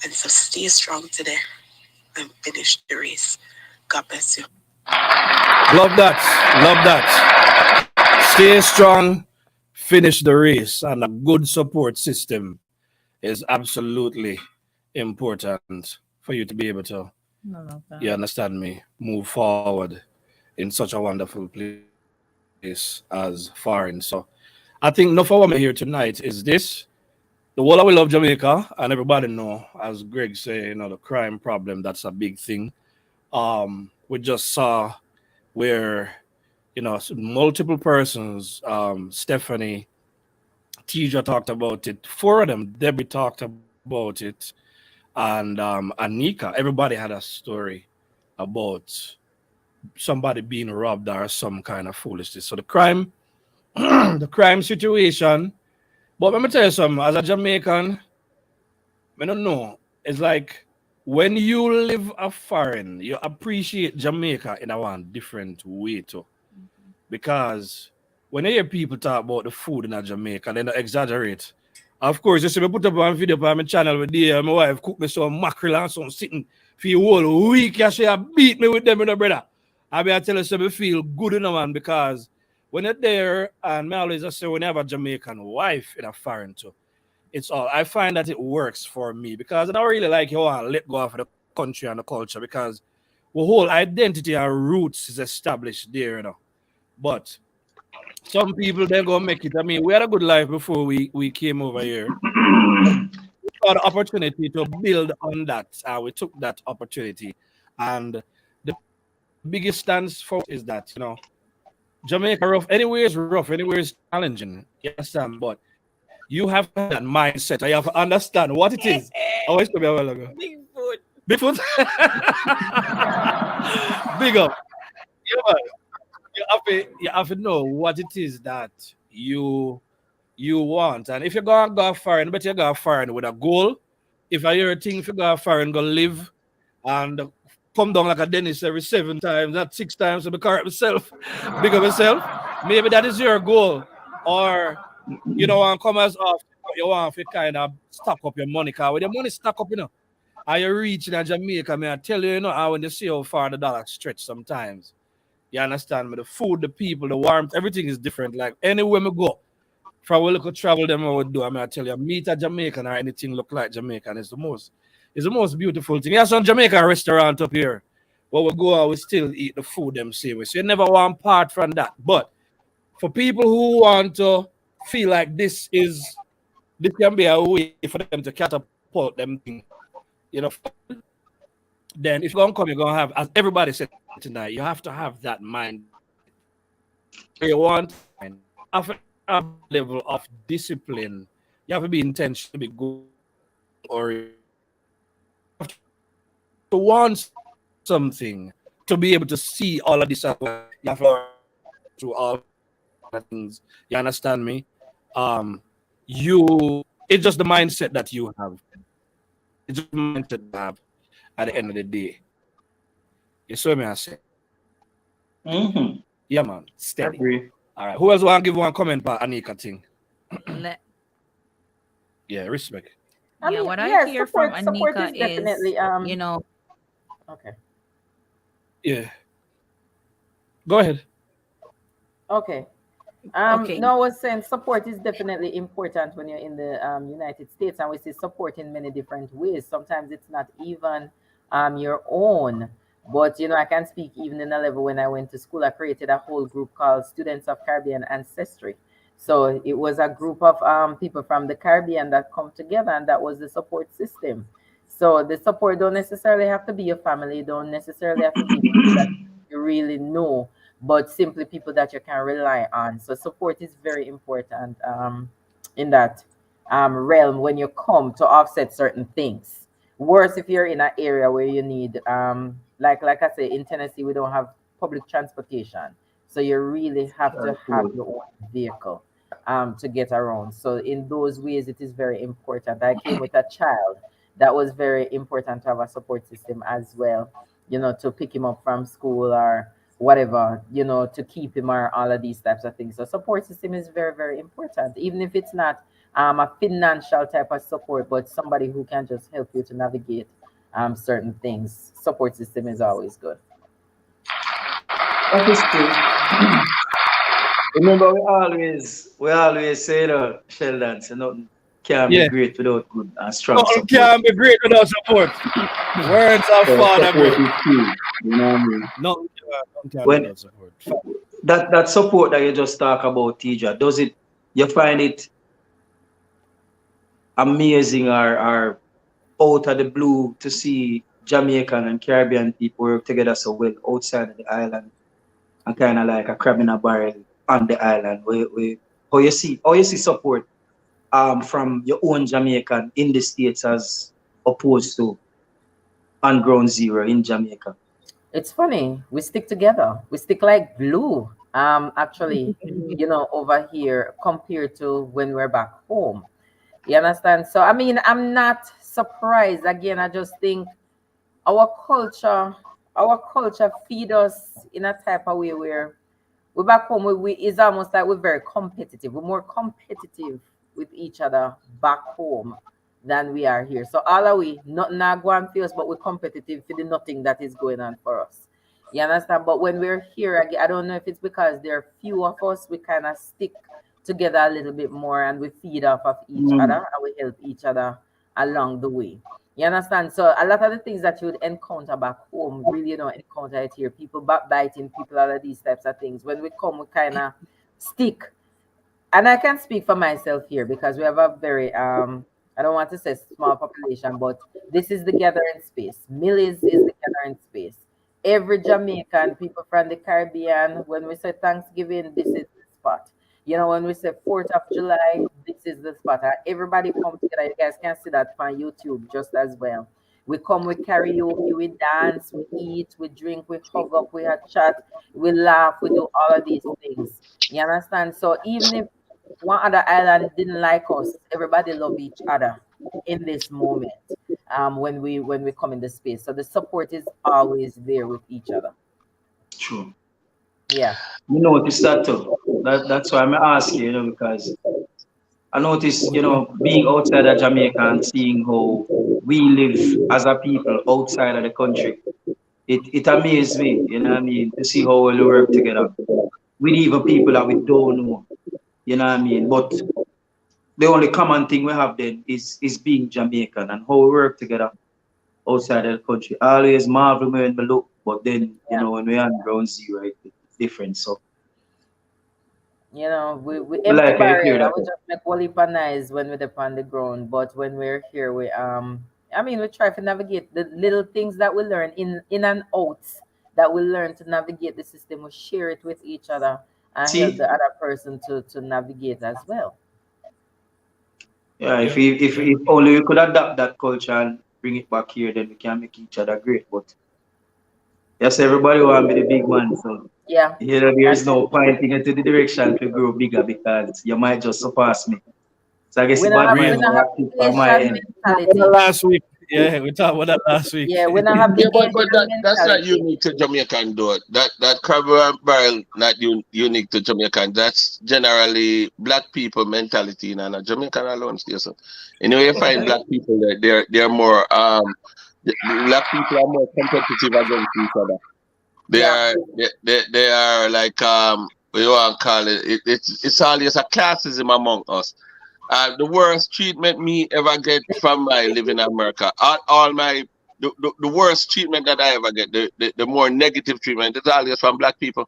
And so stay strong today and finish the race. God bless you. Love that. Love that. Stay strong, finish the race, and a good support system is absolutely important for you to be able to, you understand me, move forward in such a wonderful place as foreign. So I think enough of what I'm here tonight is this. The whole of we love Jamaica, and everybody know, as Greg say, the crime problem, that's a big thing. We just saw where, multiple persons, Stephanie, Teja talked about it, four of them, Debbie talked about it, and Anika, everybody had a story about somebody being robbed or some kind of foolishness. So the crime, the crime situation. But let me tell you something, as a Jamaican, I don't know. It's like when you live a foreign, you appreciate Jamaica in a one different way too. Because when you hear people talk about the food in a Jamaica, they don't exaggerate. Of course, you see me put up one video on my channel with my wife cook me some mackerel and some sitting for the whole week. She a beat me with them, brother. I be I tell you, so me feel good in a man because when you're there, and me always just say when you have a Jamaican wife in a foreign too, it's all I find that it works for me because I don't really like you want to let go of the country and the culture because the whole identity and roots is established there. But some people they gonna make it. I mean, we had a good life before we came over here. We got the opportunity to build on that. We took that opportunity. And the biggest stance for is that, Jamaica rough, anywhere is challenging. You understand? But you have to have that mindset. You have to understand what it is. I always told me a while ago. Bigfoot. Bigfoot. Big up. Yeah, man. You have to know what it is that you want. And if you're gonna go foreign, but you go foreign with a goal. If I hear a thing, if you go foreign, go live and come down like a dentist every 7 times, not 6 times to be correct myself, big of myself. Maybe that is your goal. Or you know, want come as off, you want to kind of stock up your money. Because when your money stack up, you know, and you reach in Jamaica, I tell you, you know, how when you see how far the dollar stretch sometimes. You understand me? The food, the people, the warmth, everything is different. Like anywhere we go, from we look travel them I would do. I tell you, meet a Jamaican or anything look like Jamaican is the most beautiful thing. There's some Jamaican restaurant up here where we go and we still eat the food them same way. So you never want part from that. But for people who want to feel like this can be a way for them to catapult them thing, you know, then if you're gonna come, you're gonna have, as everybody said tonight, you have to have that mindset. You want have to have that level of discipline. You have to be intentional, to be goal oriented. You have to want something to be able to see all of this. You have to through all things. You understand me? You it's just the mindset that you have. It's just the mindset you have at the end of the day. You see me I say? Mm-hmm. Yeah, man. Steady. Agree. All right. Who else want to give one comment about Anika thing? Le- Yeah, respect. I yeah, mean, what I yeah, hear from support Anika is is, definitely you know, okay. Yeah. Go ahead. Okay. okay, No, I was saying support is definitely important when you're in the United States, and we see support in many different ways. Sometimes it's not even your own, but I can speak even in a level when I went to school. I created a whole group called Students of Caribbean Ancestry. So it was a group of people from the Caribbean that come together, and that was the support system. So the support don't necessarily have to be your family, don't necessarily have to be people that you really know, but simply people that you can rely on. So support is very important in that realm when you come to offset certain things. Worse if you're in an area where you need, like I say, in Tennessee we don't have public transportation, so you really have to That's have cool. your own vehicle to get around. So in those ways, it is very important. I came with a child. That was very important to have a support system as well. To pick him up from school or whatever, to keep him or all of these types of things. So support system is very, very important, even if it's not a financial type of support, but somebody who can just help you to navigate certain things. Support system is always good. That is true. Remember, we always say that Sheldon, so nothing can be Yeah. great without good and strong Nothing support. can be great without support. Words of So Father support Greg. is key. You know what I mean? Nothing can When without support. that support that you just talk about, Tija, does it you find it amazing or out of the blue to see Jamaican and Caribbean people work together so well outside of the island and kind of like a crab in a barrel on the island? How you see support from your own Jamaican in the States as opposed to on ground zero in Jamaica? It's funny. We stick together. We stick like glue. Actually, over here compared to when we're back home. You understand? So I mean, I'm not surprised. Again, I just think our culture, our culture feed us in a type of way where we're back home. We it's almost like we're very competitive. We're more competitive with each other back home than we are here. So all are we not now go and feel us, but we're competitive for the nothing that is going on for us. You understand? But when we're here, I don't know if it's because there are few of us, we kind of stick together a little bit more and we feed off of each other Mm. and we help each other along the way. You understand? So a lot of the things that you would encounter back home, really you don't encounter it here. People backbiting, people, all of these types of things. When we come, we kind of stick. And I can speak for myself here because we have a very I don't want to say small population, but this is the gathering space. Millie's is the gathering space. Every Jamaican, people from the Caribbean, when we say Thanksgiving, this is the spot. When we say 4th of July, this is the spot. And everybody come together. You guys can see that on YouTube just as well. We come with karaoke, we dance, we eat, we drink, we hug up, we have chat, we laugh, we do all of these things. You understand? So even if one other island didn't like us, everybody love each other in this moment. when we come in the space. So the support is always there with each other. True. Yeah. You notice that too. That's why I'm asking, because I notice, being outside of Jamaica and seeing how we live as a people outside of the country. It amazes me, you know what I mean, to see how well we work together with even people that we don't know, you know what I mean. But the only common thing we have then is being Jamaican and how we work together outside of the country. I always marvel when we look, but then, Yeah. when we're on ground zero, it's different. So We we empty like to barrel hear and that. we just make whole heap of noise when we're up on the ground. But when we're here, we try to navigate the little things that we learn in and out, that we learn to navigate the system. We share it with each other and help See, the other person to navigate as well. yeah, if Yeah. we, if only we could adapt that culture and bring it back here, then we can make each other great. But yes, everybody want to be the big man, so Yeah. there's That's no it. pointing into the direction to grow bigger because you might just surpass me. So I guess We the don't bad have we mind Real. don't are have active the on my Asian end. mentality. Last week. Yeah, we talked about that last week. Yeah, we don't have the Yeah, but Asian that's not mentality. unique to Jamaican though. That crabber and barrel not unique to Jamaican. That's generally black people mentality, and a Jamaican alone still so. Anyway, you find black people that they're more the black people are more competitive against each other. They Yeah. are they are like what you want to call it. It's always a classism among us. The worst treatment me ever get from my living in America. All my the worst treatment that I ever get, the more negative treatment, is always from black people.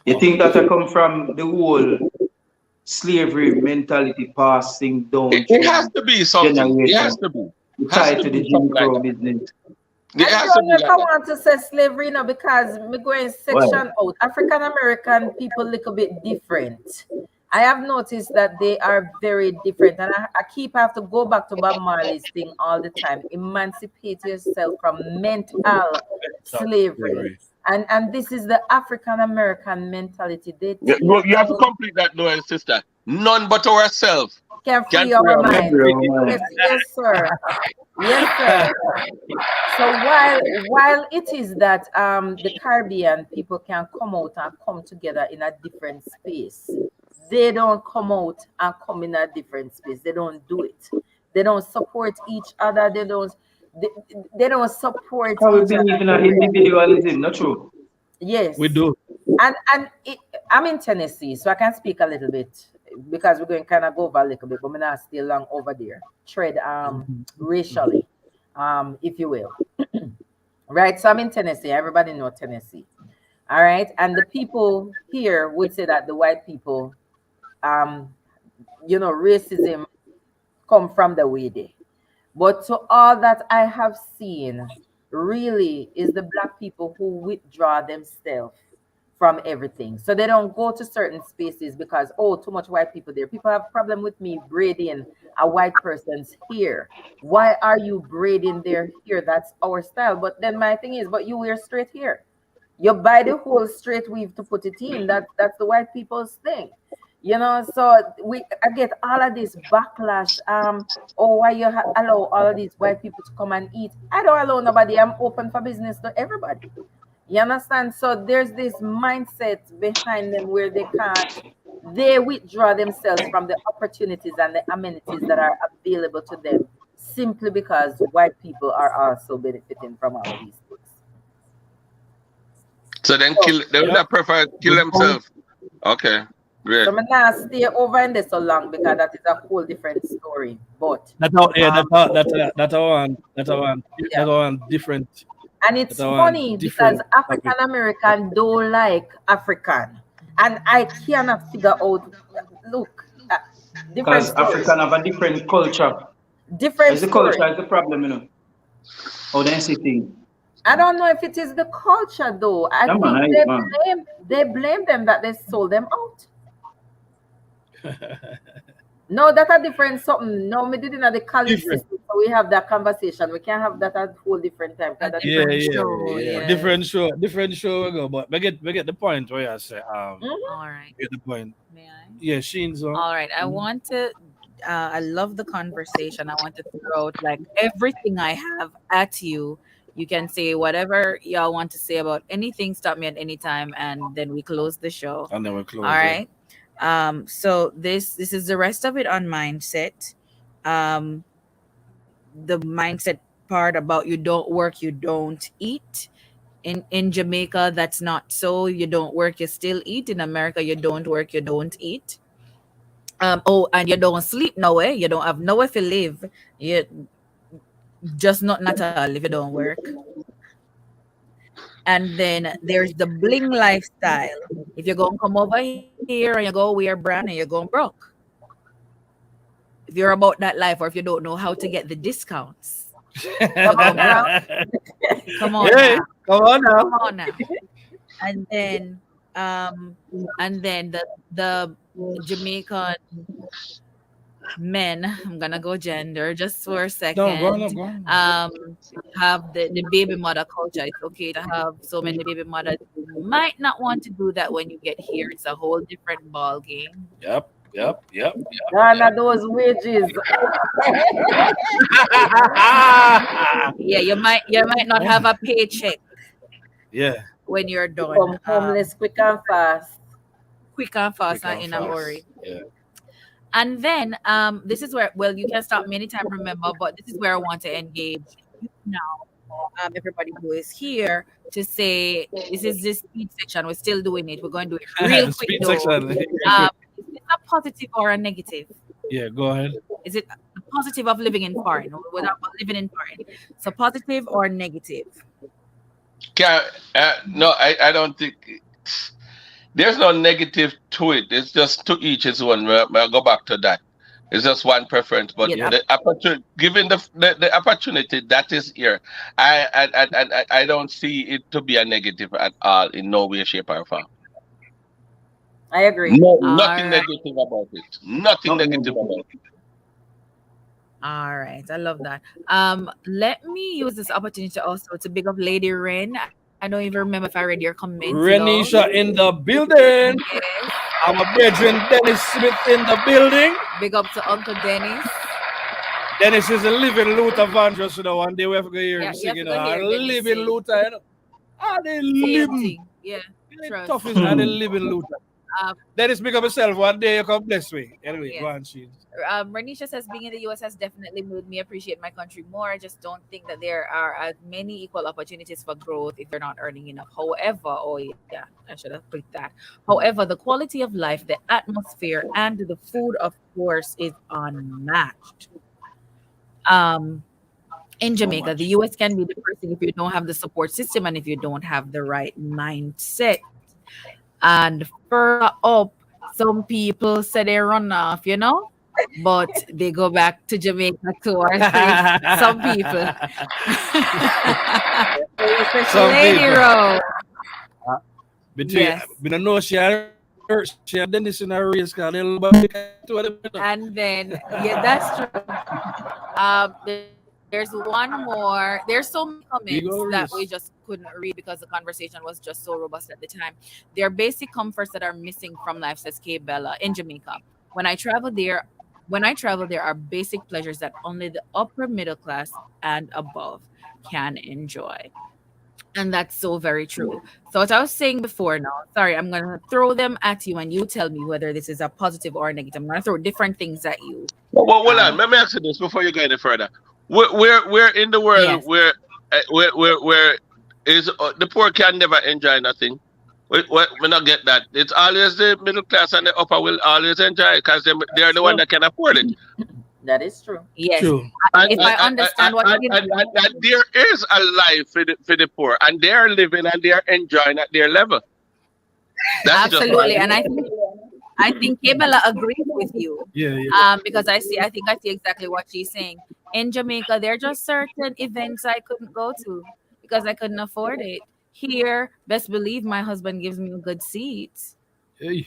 You think that I come from the whole slavery mentality passing down It has through to be something. It has generation, to be. Has tied to to the be Jim something like Crow that. business? It I has to don't be know if like I that. want to say slavery, because me going Well, section out. African American people little bit different. I have noticed that they are very different, and I keep have to go back to Bob Marley's thing all the time. Emancipate yourself from mental slavery, Slavery. and this is the African American mentality. They tear You have to down, complete that though, sister. None but ourselves can can free free our our yeah, mind. mind. bro, man. Yes, yes, sir. Yes, sir. So while it is that the Caribbean people can come out and come together in a different space, they don't come out and come in a different space. They don't do it. They don't support each other. They, they don't support How we each believe other in the our way. individualism, not true. We Yes. do. I'm in Tennessee, so I can speak a little bit because we're going to kind of go over a little bit, but we're not still long over there. Tread racially, if you will. Right. So I'm in Tennessee. Everybody know Tennessee. All right. And the people here would say that the white people, um, racism come from the way they. But to all that I have seen, really is the black people who withdraw themselves from everything. So they don't go to certain spaces because, oh, too much white people there. People have problem with me braiding a white person's hair. Why are you braiding their hair? That's our style. But then my thing is, but you wear straight hair. You buy the whole straight weave to put it in. That's the white people's thing. So I get all of this backlash. Oh, why you allow all of these white people to come and eat? I don't allow nobody. I'm open for business to everybody. You understand? So there's this mindset behind them where they withdraw themselves from the opportunities and the amenities that are available to them simply because white people are also benefiting from all of these things. So then So, they would Yep. have preferred kill Good point. themselves. Okay, great. so I'm not stay over in there so long because that is a whole different story. But That's how, yeah, um, that's yeah. one different, And that's it's one funny because different African topic. American don't like African. And I cannot figure out, look, different Because story. African have a different culture. Different It's the culture story. is the problem, How they see things. I don't know if it is the culture though. I Yeah, man, think man. they blame them that they sold them out. No, that's a different something. No, we did not the college Different. system, so we have that conversation. We can't have that at a whole different time A because that's Yeah, different. different yeah, show, yeah. yeah. Different show we go, but we get the point where I say Mhm. All right. get the point. May I? Yeah, Sheen so. All right. I Mhm. want to I love the conversation. I want to throw out like everything I have at you. You can say whatever y'all want to say about anything. Stop me at any time, and then we close the show. And then we All close, yeah. right. So this is the rest of it on mindset. Um, the mindset part about you don't work, you don't eat. In Jamaica, that's not so. You don't work, you still eat. In America, you don't work, you don't eat. Oh, and you don't sleep nowhere. You don't have nowhere to live. You just not at all if you don't work. And then there's the bling lifestyle. If you're gonna come over here and you go wear brand and you're going broke. If you're about that life, or if you don't know how to get the discounts, you're going broke. Come on Hey, now. come on now. Come on now. And then the Jamaican men, I'm gonna go gender just for a No, go on, second, go on. have the baby mother culture. It's okay to have so many baby mothers. You might not want to do that when you get here. It's a whole different ball game. Yep. Ghana, those wages. Yeah, you might not have a paycheck Yeah, when you're done. Become homeless quick and fast. Quick and fast quick and and in a fast. hurry. Yeah. And then this is where, well, you can stop me anytime, remember, but this is where I want to engage you now. Everybody who is here to say this is this speed section. We're still doing it. We're going to do it real quick Speed though. section. Is it a positive or a negative? Yeah, go ahead. Is it a positive of living in foreign or without living in foreign? So positive or negative? No, I don't think there's no negative to it. It's just to each his own. I'll go back to that. It's just one preference, but Yeah, the opportunity, given the opportunity that is here, I don't see it to be a negative at all in no way, shape, or form. I agree. No, all nothing right. negative about it. Nothing negative about it. All right, I love that. Let me use this opportunity also to big up Lady Rain. I don't even remember if I read your comment, love. Renisha in the building. Yes. Our brethren Dennis Smith in the building. Big up to Uncle Dennis. Dennis is a living Luther evangelist, you know. One day we have to go hear Yeah, him you sing, have you to know. go hear A Dennis living sing. Luther, you know. They Same live. thing. Yeah, The trust. toughest and the living Luther. Uh, Dennis, pick up yourself. One day you come bless me. Anyway, yes. go on, Sheen. Renisha says being in the US has definitely made me appreciate my country more. I just don't think that there are as many equal opportunities for growth if you're not earning enough. However, oh yeah, I should have put that. However, the quality of life, the atmosphere, and the food, of course, is unmatched. Um, in So Jamaica, the much. US can be depressing if you don't have the support system and if you don't have the right mindset. And further up, some people say they run off, but they go back to Jamaica two or three. Some people. Some Lady people. Rose. Between, Yes. we don't know she had Dennis in her race car. They'll buy two of them, you know. And then, yeah, that's true. There's one more. There's so many comments that we Ego just race. couldn't read because the conversation was just so robust at the time. There are basic comforts that are missing from life, says Kay Bella in Jamaica. When I travel there, there are basic pleasures that only the upper middle class and above can enjoy. And that's so very true. So what I was saying before now, sorry, I'm gonna throw them at you and you tell me whether this is a positive or a negative. I'm gonna throw different things at you. Well, hold on. Um, Let me ask you this before you go any further. Where in the world yes. where is the poor can never enjoy nothing? We not get that. It's always the middle class and the upper will always enjoy because they're the one True. that can afford it. That is true. Yes. True. And, If I understand what you and there is a life for the poor, and they are living and they are enjoying at their level. That's just my absolutely, and opinion. I think Kebela agrees with you. Yeah, yeah. Because I think I see exactly what she's saying. In Jamaica, there are just certain events I couldn't go to because I couldn't afford it. Here, best believe my husband gives me a good seat. Hey.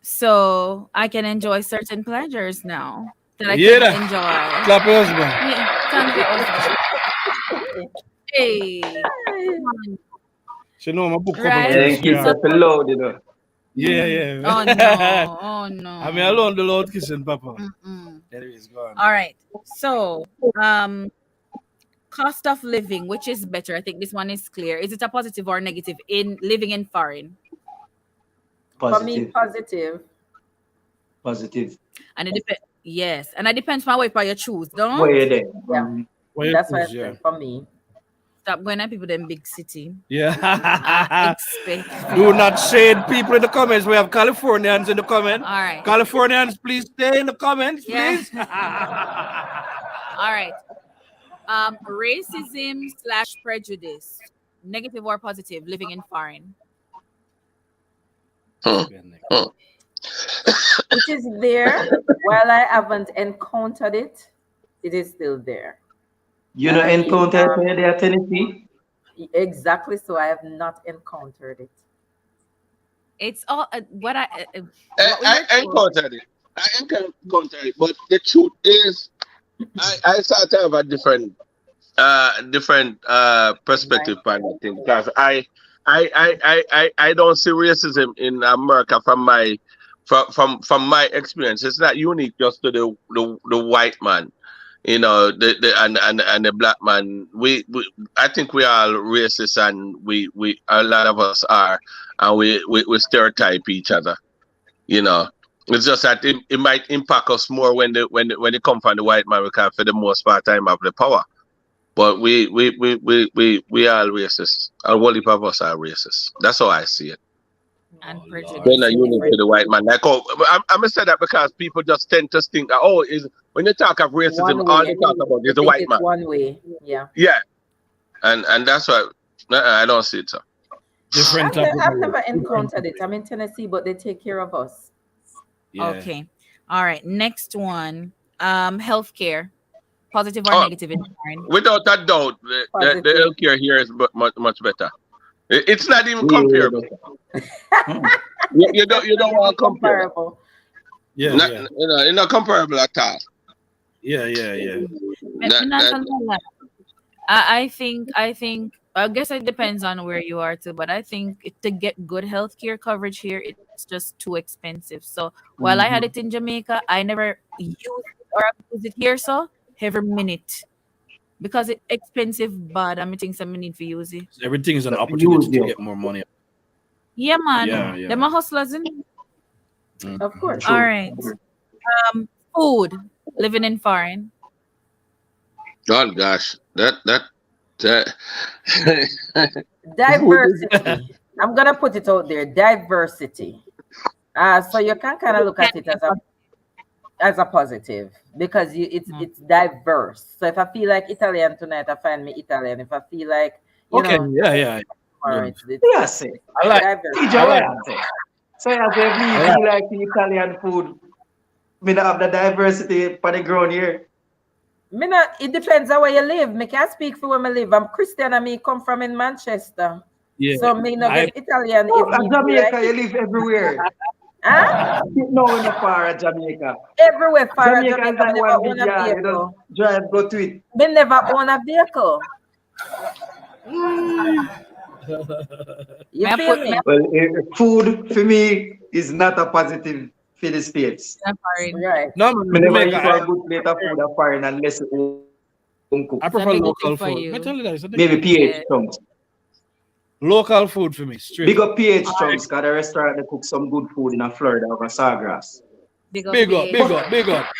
So I can enjoy certain pleasures now that I You hear couldn't that? enjoy. Clap your husband. Yeah, thank you, husband. Hey, come on, She know my book couple right? Yeah, things. them kids Yeah. are too loud, you know. Yeah, Oh yeah. no, oh I mean, no. alone the Lord kissing, Papa. Mm-mm. Anyways, go on. All right. So, cost of living, which is better? I think this one is clear. Is it a positive or negative in living in foreign? For me, Positive. positive. Positive. And it depends. Yes, and it depends on what you choose. Where Don't you there? Yeah, What you that's what I choose, yeah. said. For me, stop going at people in big city. Yeah. Expect. Do not shade people in the comments. We have Californians in the comment. All right. Californians, please stay in the comments, Yeah. please. All right. Racism slash prejudice, negative or positive, living in foreign. it is there. While I haven't encountered it, it is still there. You And know, I mean, encounter there, Tennessee. exactly. So I have not encountered it. It's all what I I, what we I were told. encountered it. I encountered it, but the truth is, I start to have a different Right. perspective on the thing because I don't see racism in America from my experience. It's not unique just to the white man, the and the black man. We I think we are racist, and we a lot of us are, and we stereotype each other. You know, it's just that it might impact us more when they come from the white man, because for the most part time have the power. But we are racist. A whole heap of us are racist. That's how I see it. And Oh They're Lord. prejudice. not unique to Different. the white man. Like, oh, I'm gonna say that because people just tend to think that, oh, is when you talk of racism, One all way. they talk about They is the think white it's man. one way. Yeah. Yeah, and that's why I don't see it. So. Different type of I've race. never Different encountered type it. I'm in Tennessee, but they take care of us. Yeah. Okay. All right. Next one. Healthcare, positive or Oh, negative in foreign. without a doubt, the Positive. healthcare here is much better. It's not even We comparable. Hmm. You don't Not want even to compare. comparable. Yeah, Not, yeah. it's not comparable at all. Yeah. Me That, not that, tell you that. I think I guess it depends on where you are too, but I think to get good healthcare coverage here, it's just too expensive. So while I had it Mhm. in Jamaica, I never used it or use it here so every minute because it expensive bad. I'm think some need to use it. Everything is an But use opportunity to you. get more money. Yeah, man. Yeah. Them are hustlers in. Of Mhm. course. All True. right. Food. Living in foreign. oh gosh, that food is Diversity. I'm gonna put it out there. Diversity. So you can kind of look Can at it be as a positive because mm, it's diverse. So if I feel like Italian tonight, I find me Italian. If I feel like Okay, Jamaican yeah. tomorrow, Good. it's Yeah, say. I like diverse. TJ, I what like I say? So I say, if me I like feel like the Italian food, me not have the diversity for the ground here. Me not, it depends on where you live. Me can speak for where me live. I'm Christian and me come from in Manchester. yeah. So me not I get Italian Oh, if at me feel like Jamaica, you it. live everywhere. Huh? No, in the far at Jamaica. Everywhere far as Jamaica Jamaica, is me like never one own big a yard. You just vehicle. drive, go to it. Me never own a vehicle. You may I feel put may me? I Well, food for me is not a positive for the States. put in foreign? Right. no man, Me never Jamaica. eat a good plate of food of foreign unless it's home cooked. I It's a prefer big thing local for food. Me you. tell you that it's a Maybe different. PH Yeah. chunks. Local food for me, straight Big up. up PH All right. chunks, because the restaurant they cook some good food in Florida over Sawgrass. Big up Big up, PH big But up, big chunks. up.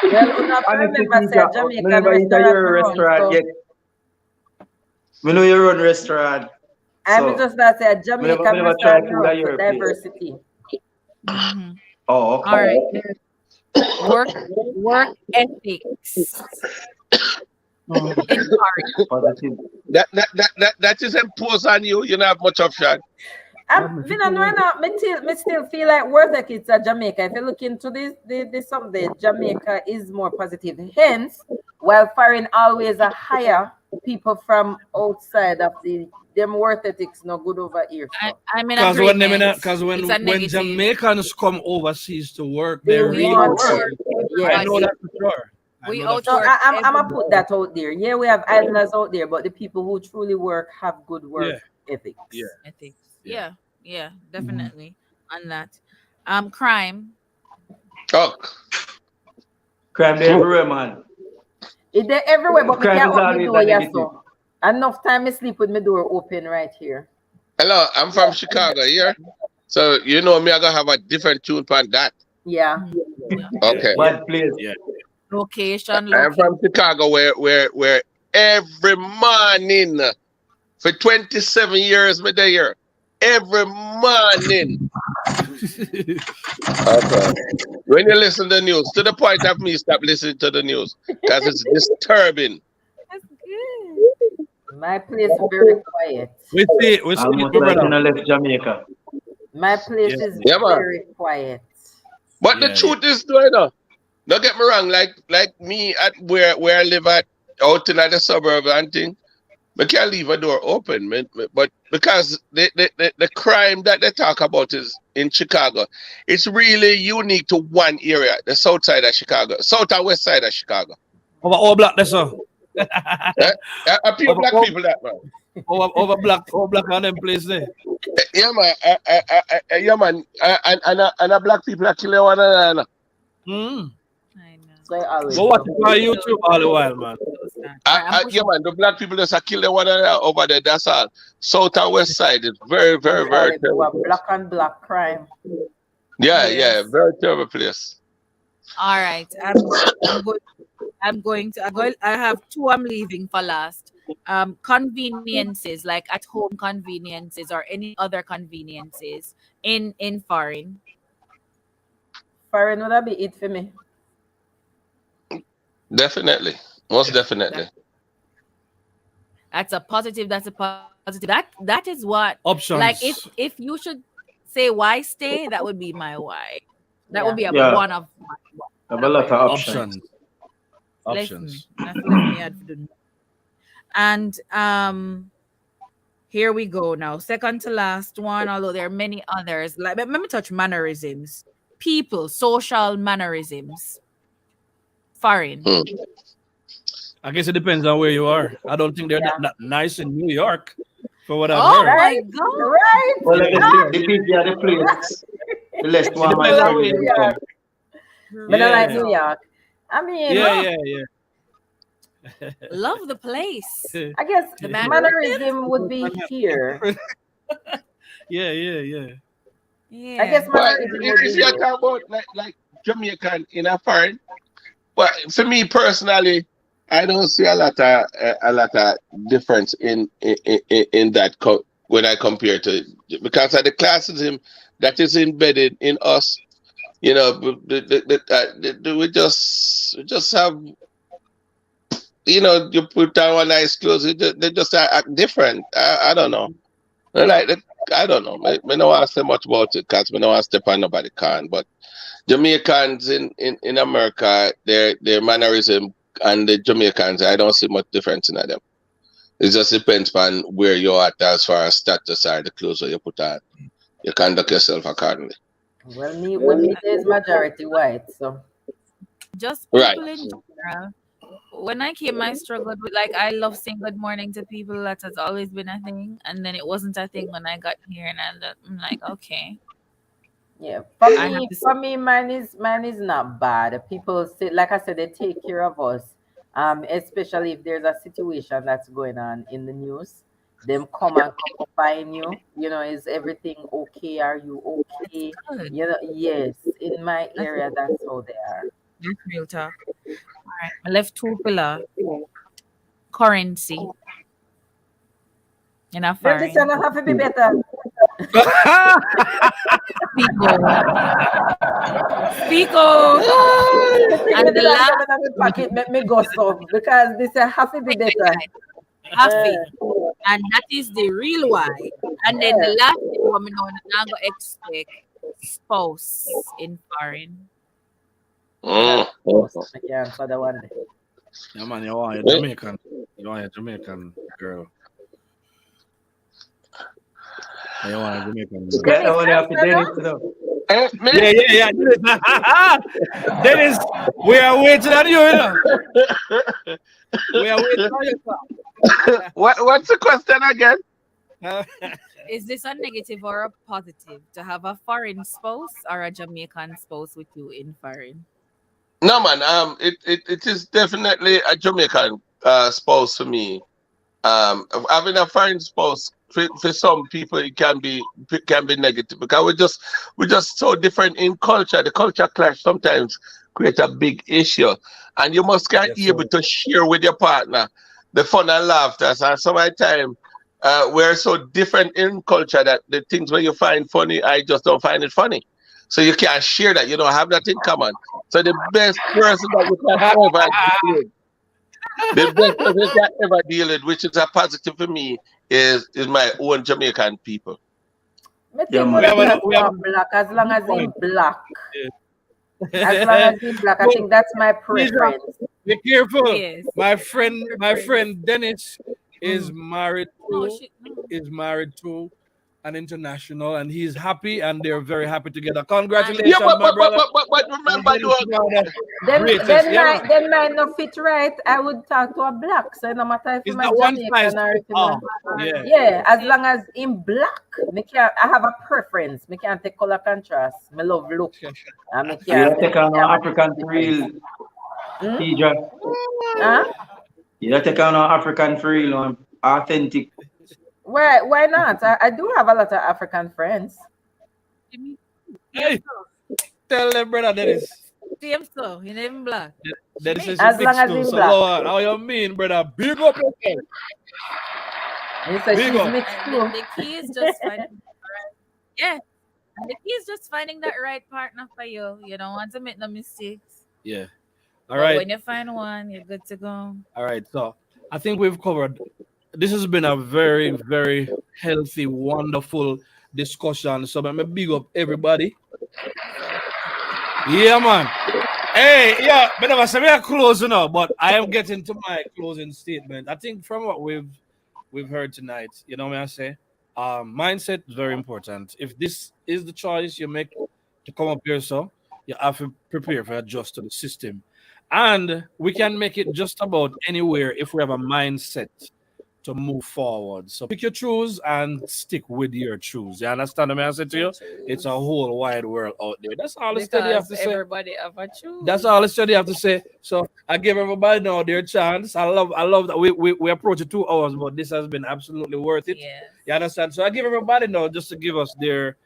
Well, you have to honestly, remember, say a me Jamaican never eat a restaurant me your run. restaurant So yet. Me know you run restaurant, I'm so just gonna say a me Jamaican never try restaurant me food at run. So your place. diversity. Mm-hmm. Oh, All okay. right. Work ethics in foreign. Positive. that is imposed on you. You don't have much option. Me no know now. Me still feel like worth it. It's a Jamaica. If you look into this someday, Jamaica is more positive. Hence, while foreign always a higher people from outside of the them worth ethics no good over here. So I'm in Cause when them in agreement. cause It's a when negative. Jamaicans come overseas to work, they they We really want work. to, outwork I know yes. everybody. that for sure. I We know that for So sure. outwork I'm gonna everybody. put that out there. Yeah, we have idlers out there, but the people who truly work have good Yeah, work ethics. Ethics. yeah. Yeah, Mhm. definitely on that. Crime. Oh, Crime there everywhere, man. It there everywhere, but me Crime can't is open the always door a here, negative. so enough time me sleep with my door open right here. hello, I'm from Chicago here. So you know me, I gonna have a different tune on that. Yeah. Yeah. Okay. Bad place. Yeah. Location, I'm location. from Chicago where every morning for 27 years me there. Every morning. Okay. When you listen to the news, to the point of me stop listening to the news. Because it's disturbing. That's good. My place is very quiet. We see it, Almost my like brother. you know left Jamaica. My place Yes, is Yeah, man. very quiet. But the yeah, truth is, though, you know, don't get me wrong, like me at where I live at out in the suburb and thing, we can't leave a door open, man. But because the crime that they talk about is in Chicago, it's really unique to one area, the south side of Chicago, south and west side of Chicago. over all black, that's all. Eh? A few over, black over, people that man. over black on them place there. Yeah, man. Yeah, man. And a black people are killing one another. Mm. I know. So I always But what do. is on YouTube all the while, man? All right, I'm Yeah, pushing. man. The black people just are killing one another over there. That's all. South and west side is very, I'm very, very telling you, terrible a place. black on black crime. Yeah, Yes. very terrible place. All right. I have two I'm leaving for last. Conveniences, like at home conveniences or any other conveniences in foreign. Foreign would that be it for me? Definitely, most That, definitely. that's a positive. That's a positive. That is what, like, Options. if you should say why stay, that would be my why. That would Yeah. be Yeah, one of my have one a of lot my of reasons. options. Left me. Options. That's left me had to do. And here we go now. Second to last one, although there are many others. Like let me touch mannerisms. People, social mannerisms. Foreign. Hmm. I guess it depends on where you are. I don't think they're Yeah. that nice in New York, for what I've Oh heard. my Right? god. Right? Well, like Yeah. I said, the busier the place, the less It one Me might depends don't on like where worry New you about are. them. York. Me don't like Yeah. New York. I mean, Yeah, Oh, yeah, love the place. yeah. I guess The Yeah. mannerism would be here. Yeah, yeah, yeah. I guess Yeah. But mannerism would if be you're here. talking about like Jamaican in a foreign, well, for me personally, I don't see a lot of difference in that when I compare to because of the classism that is embedded in us. You know, we just have, you know, you put on one nice clothes, they just act different. I don't know. Like I don't know. I don't want to say much about it because we don't want to step on nobody can. But Jamaicans in America, their mannerism and the Jamaicans, I don't see much difference in them. It just depends on where you're at as far as status or the clothes that you put on. You conduct yourself accordingly. Well, me there's majority white, so Just Right. people in general. When I came, I struggled with, like, I love saying good morning to people. That has always been a thing, and then it wasn't a thing when I got here, and I'm like, okay, yeah. I have to. For me, mine is not bad. People say, like I said, they take care of us. Especially if there's a situation that's going on in the news, them come and come find you. You know, is everything okay? Are you That's okay? good. You know, yes. In my That's area, that's how they are. real talk. All right, I left two pillar currency in a Them this foreign. not have to be better. Pico, Pico, Anything and that the belongs last to me in my pocket make me go so because this have to be better. happy, Uh, and that is the real why. And then the yeah. last thing woman know now go expect spouse in foreign. Well, Mm. post. I can't answer the one. Yeah, man, you want a Eh, Jamaican. You want a Jamaican girl. You want a Jamaican You girl. can't Dennis, only have to answer Dennis, no? you know. me? Yeah, yeah, yeah. Dennis, Dennis, we are waiting on you, you know. We are waiting on you, sir. What's the question again? Is this a negative or a positive to have a foreign spouse or a Jamaican spouse with you in foreign? No man, it is definitely a Jamaican spouse for me. Having a foreign spouse for some people it can be negative because we're just so different in culture. The culture clash sometimes create a big issue, and you must get Yes, sir. able to share with your partner the fun and laughter. And some of the time, we're so different in culture that the things where you find funny, I just don't find it funny. So you can't share that. You don't have that in common. So the best person that you can ever deal with, the best person you can ever deal with, which is a positive for me, is my own Jamaican people. Me Yeah, think we gonna have man. a talk we to have a black as a long good as point. him black. As long Yeah. as him black, I But think that's my Deja, preference. be careful. Yes. My Preference. friend Dennis is Mm. married No, to she no. is married to an international, and he's happy, and they're very happy together. And Yeah, Congratulations, but my but but brother. but, but, but And remember, Dennis do is one of the Then greatest. then Yeah, my man. then my no fit right. I would talk to a black. So no matter if It's I'm a not one size Jamaican or fit if I'm a all. Yeah. yeah, as see, long as in black, me can I have a preference. Me can take color contrast. Me love look. And me You can don't me, take me on no can manage African the for difference. real, Hmm? Deja. Huh? You don't take on no African for real, no authentic. Why not? I do have a lot of African friends. Jimmy, same Hey, so. tell them, brother Dennis. Same so. He never black. Dennis Jamaican. says she As long mixed as too. in So, black. Lord, how you mean, brother? Big up yourself. He said Big she's up. mixed And too. the key is just finding yeah. And the key is just finding that right partner for you. You don't want to make no mistakes. Yeah. All But right. when you find one, you're good to go. All right. So I think we've covered. This has been a very, very healthy, wonderful discussion. So let me big up everybody. Yeah, man. Hey, yeah, but I say we are closing up, but I am getting to my closing statement. I think from what we've heard tonight, you know what I say? Mindset is very important. If this is the choice you make to come up here, so you have to prepare for adjust to the system. And we can make it just about anywhere if we have a mindset to move forward. So pick your truths and stick with your truths. You understand what I said to Your you? It's a choose. whole wide world out there. That's all the study have Because to say. everybody have a That's choose. all the study have to say. So I give everybody now their chance. I love that we approach it 2 hours, but this has been absolutely worth it. Yes. You understand? So I give everybody now just to give us their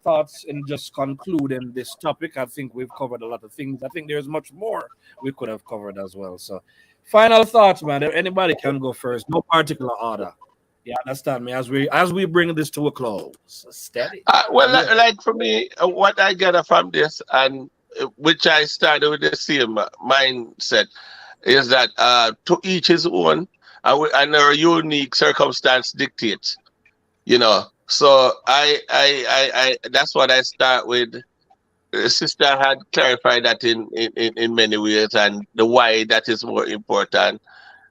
thoughts and just concluding this topic. I think we've covered a lot of things. I think there's much more we could have covered as well. So final thoughts, man. Anybody can go first. No particular order. You understand me? As we bring this to a close. Steady. Well, Yeah. like for me, what I gather from this, and which I started with the same mindset, is that to each his own, and their unique circumstance dictates. So that's what I start with. Sister had clarified that in many ways, and the why that is more important.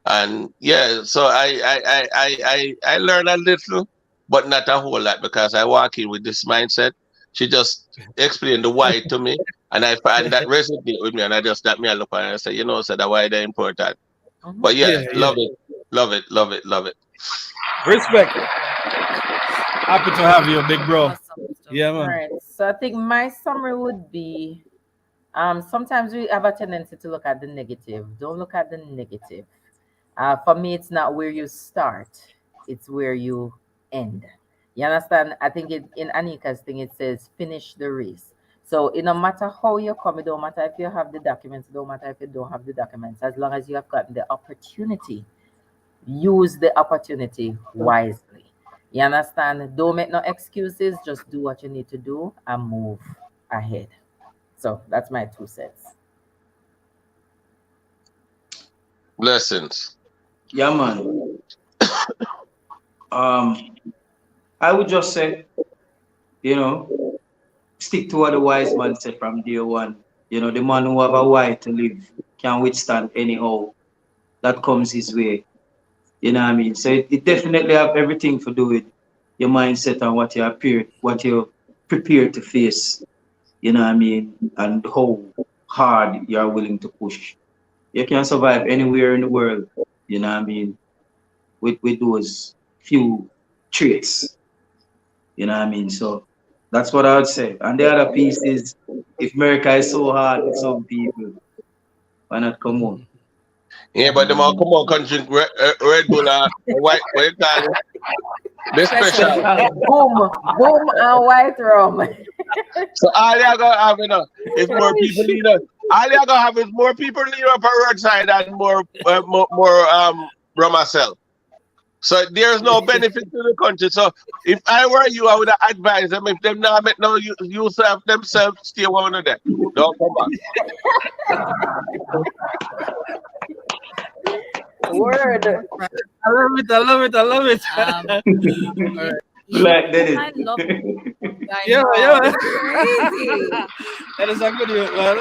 And yeah, so I learn a little, but not a whole lot because I walk in with this mindset. She just explained the why to me, and I find that resonate with me, and I just that me I look at it and I say, so the why they're important. Mhm. But yeah, Yeah, yeah. love it, love it, love it, love it. Respect. Happy to have you, big bro. Awesome stuff. Yeah, All man. right. So I think my summary would be sometimes we have a tendency to look at the negative. Don't look at the negative. For me, it's not where you start, it's where you end. You understand? I think in Anika's thing, it says finish the race. So it no matter how you come, it don't matter if you have the documents, it don't matter if you don't have the documents, as long as you have gotten the opportunity, use the opportunity wisely. You understand? Don't make no excuses, just do what you need to do and move ahead. So that's my 2 cents. Blessings. Yeah, man. Um, I would just say, you know, stick to what the wise man said from day one. The man who have a why to live can withstand anyhow that comes his way. You know what I mean? So it definitely have everything to do with your mindset and what you're prepared to face. You know what I mean? And how hard you are willing to push. You can survive anywhere in the world. You know what I mean? With those few traits. You know what I mean? So that's what I would say. And the other piece is, if America is so hard with some people, why not come on? Yeah, but them all come on, come drink Red Bull, white, what you call it? The special. Boom, boom, and white rum. So all you gonna have, is more people lead us. All you gonna have is more people lead up a roadside and more rum myself. So there's no benefit to the country. So if I were you, I would advise them, if them not make no use of themselves, stay one of them. Don't come back. Word. I love it. I love it. I love it. All right. Like that I is. love it. I Yeah, know. yeah. Crazy. That is a good one, man.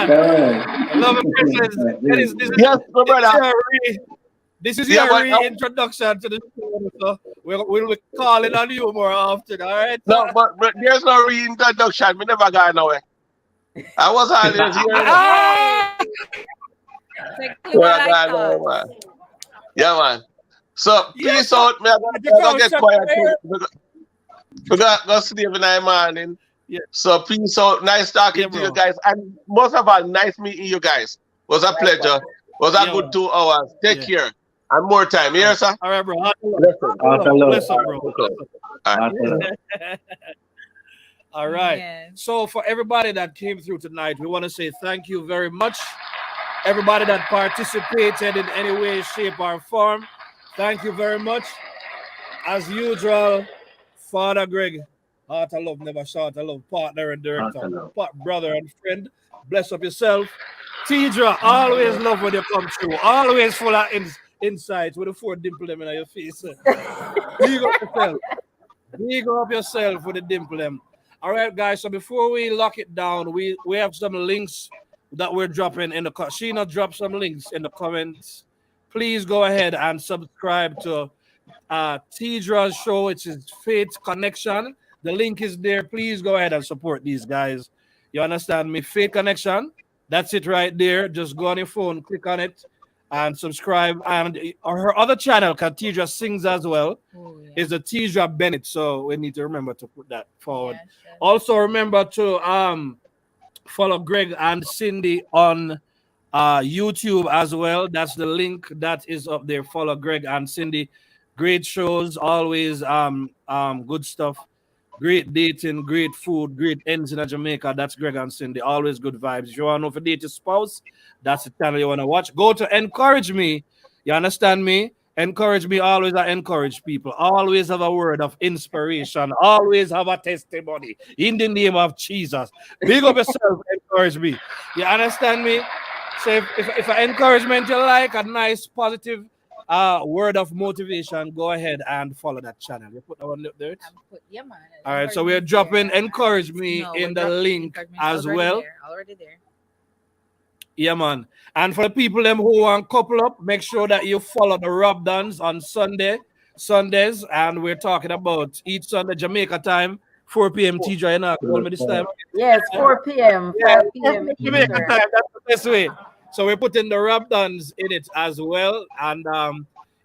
Yeah. I love it, Princess. This is Yes, my brother. this is Yeah, your but reintroduction to the show. So we'll be calling on you more often. All right. no, but there's no reintroduction. We never got nowhere. I was always here. Ah! Exactly Well, what I I got thought. nowhere, man. Yeah, man. So Yes, peace out, man. the I gotta couch get up quiet. there. We got go sleep in the morning. Yeah. So peace out. Nice talking Yeah, to you bro. guys. And most of all, nice meeting you guys. Was a pleasure. Was a Yeah, good man. 2 hours. Take Yeah. care. And more time. Here, sir. All right, bro. Heart to love. Blessings. Heart to After love. love. Bless up, bro. Okay. All right. After love. All right. Yes. So for everybody that came through tonight, we want to say thank you very much. Everybody that participated in any way, shape, or form, thank you very much. As usual, Father Greg, heart of love, never short of love, partner and director, After love. brother and friend. Bless up yourself. Tidra, always love when you come through. Always full of insights with the four dimple them in your face. Big up yourself. Big up yourself with the dimple them. All right, guys. So before we lock it down, we have some links that we're dropping in the Sheena dropped some links in the comments. Please go ahead and subscribe to Tidra's show. It's his Faith Connection. The link is there. Please go ahead and support these guys. You understand me? Faith Connection. That's it right there. Just go on your phone, click on it, and subscribe. And her other channel, because Tidra sings as well, Oh, yeah. is the Tidra Bennett. So we need to remember to put that forward. Yeah, sure. Also remember to follow Greg and Cindy on YouTube as well. That's the link that is up there. Follow Greg and Cindy. Great shows, always good stuff. Great dating, great food, great ends in Jamaica. That's Greg and Cindy. Always good vibes. If you want to know if you date your spouse, that's the channel you want to watch. Go to Encourage Me. You understand me? Encourage Me. Always I encourage people. Always have a word of inspiration. Always have a testimony in the name of Jesus. Big up yourself. Encourage Me. You understand me? So if an encouragement you like, a nice positive word of motivation, go ahead and follow that channel. You put that one up there. Yeah, man. All right, so we're dropping Encourage Me No, in we're the dropping link Encouragement as already well. there, already there. Yeah, man. And for the people them who want couple up, make sure that you follow the Rob Dons on Sundays, and we're talking about each Sunday Jamaica time, 4 p.m. TJ. You know, call me this time. Yes, 4 p.m., Yeah, 5 p.m. Jamaica Eastern. time. That's the best way. So we're putting the Rob Dons in it as well. And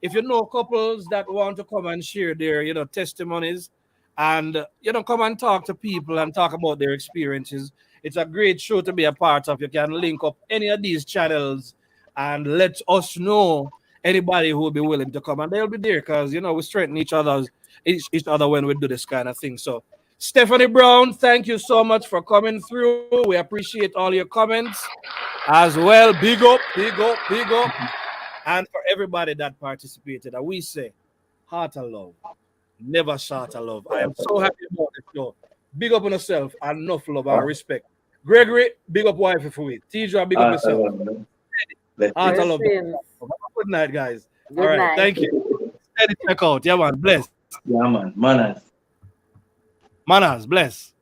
if you know couples that want to come and share their, testimonies, and come and talk to people and talk about their experiences, it's a great show to be a part of. You can link up any of these channels and let us know anybody who will be willing to come, and they'll be there because we strengthen each other when we do this kind of thing. So Stephanie Brown, thank you so much for coming through. We appreciate all your comments as well. Big up, big up, big up. And for everybody that participated, and we say heart of love, never short of love. I am so happy about the show. Big up on yourself and enough love and respect. Gregory, big up wife for it. Tidra, big up After yourself. love, man. Heart of love. Blessings. Good night, guys. Good All right, night. thank you. Steady check out. Yeah, man. Bless. Yeah, man. Manners. Manners, bless.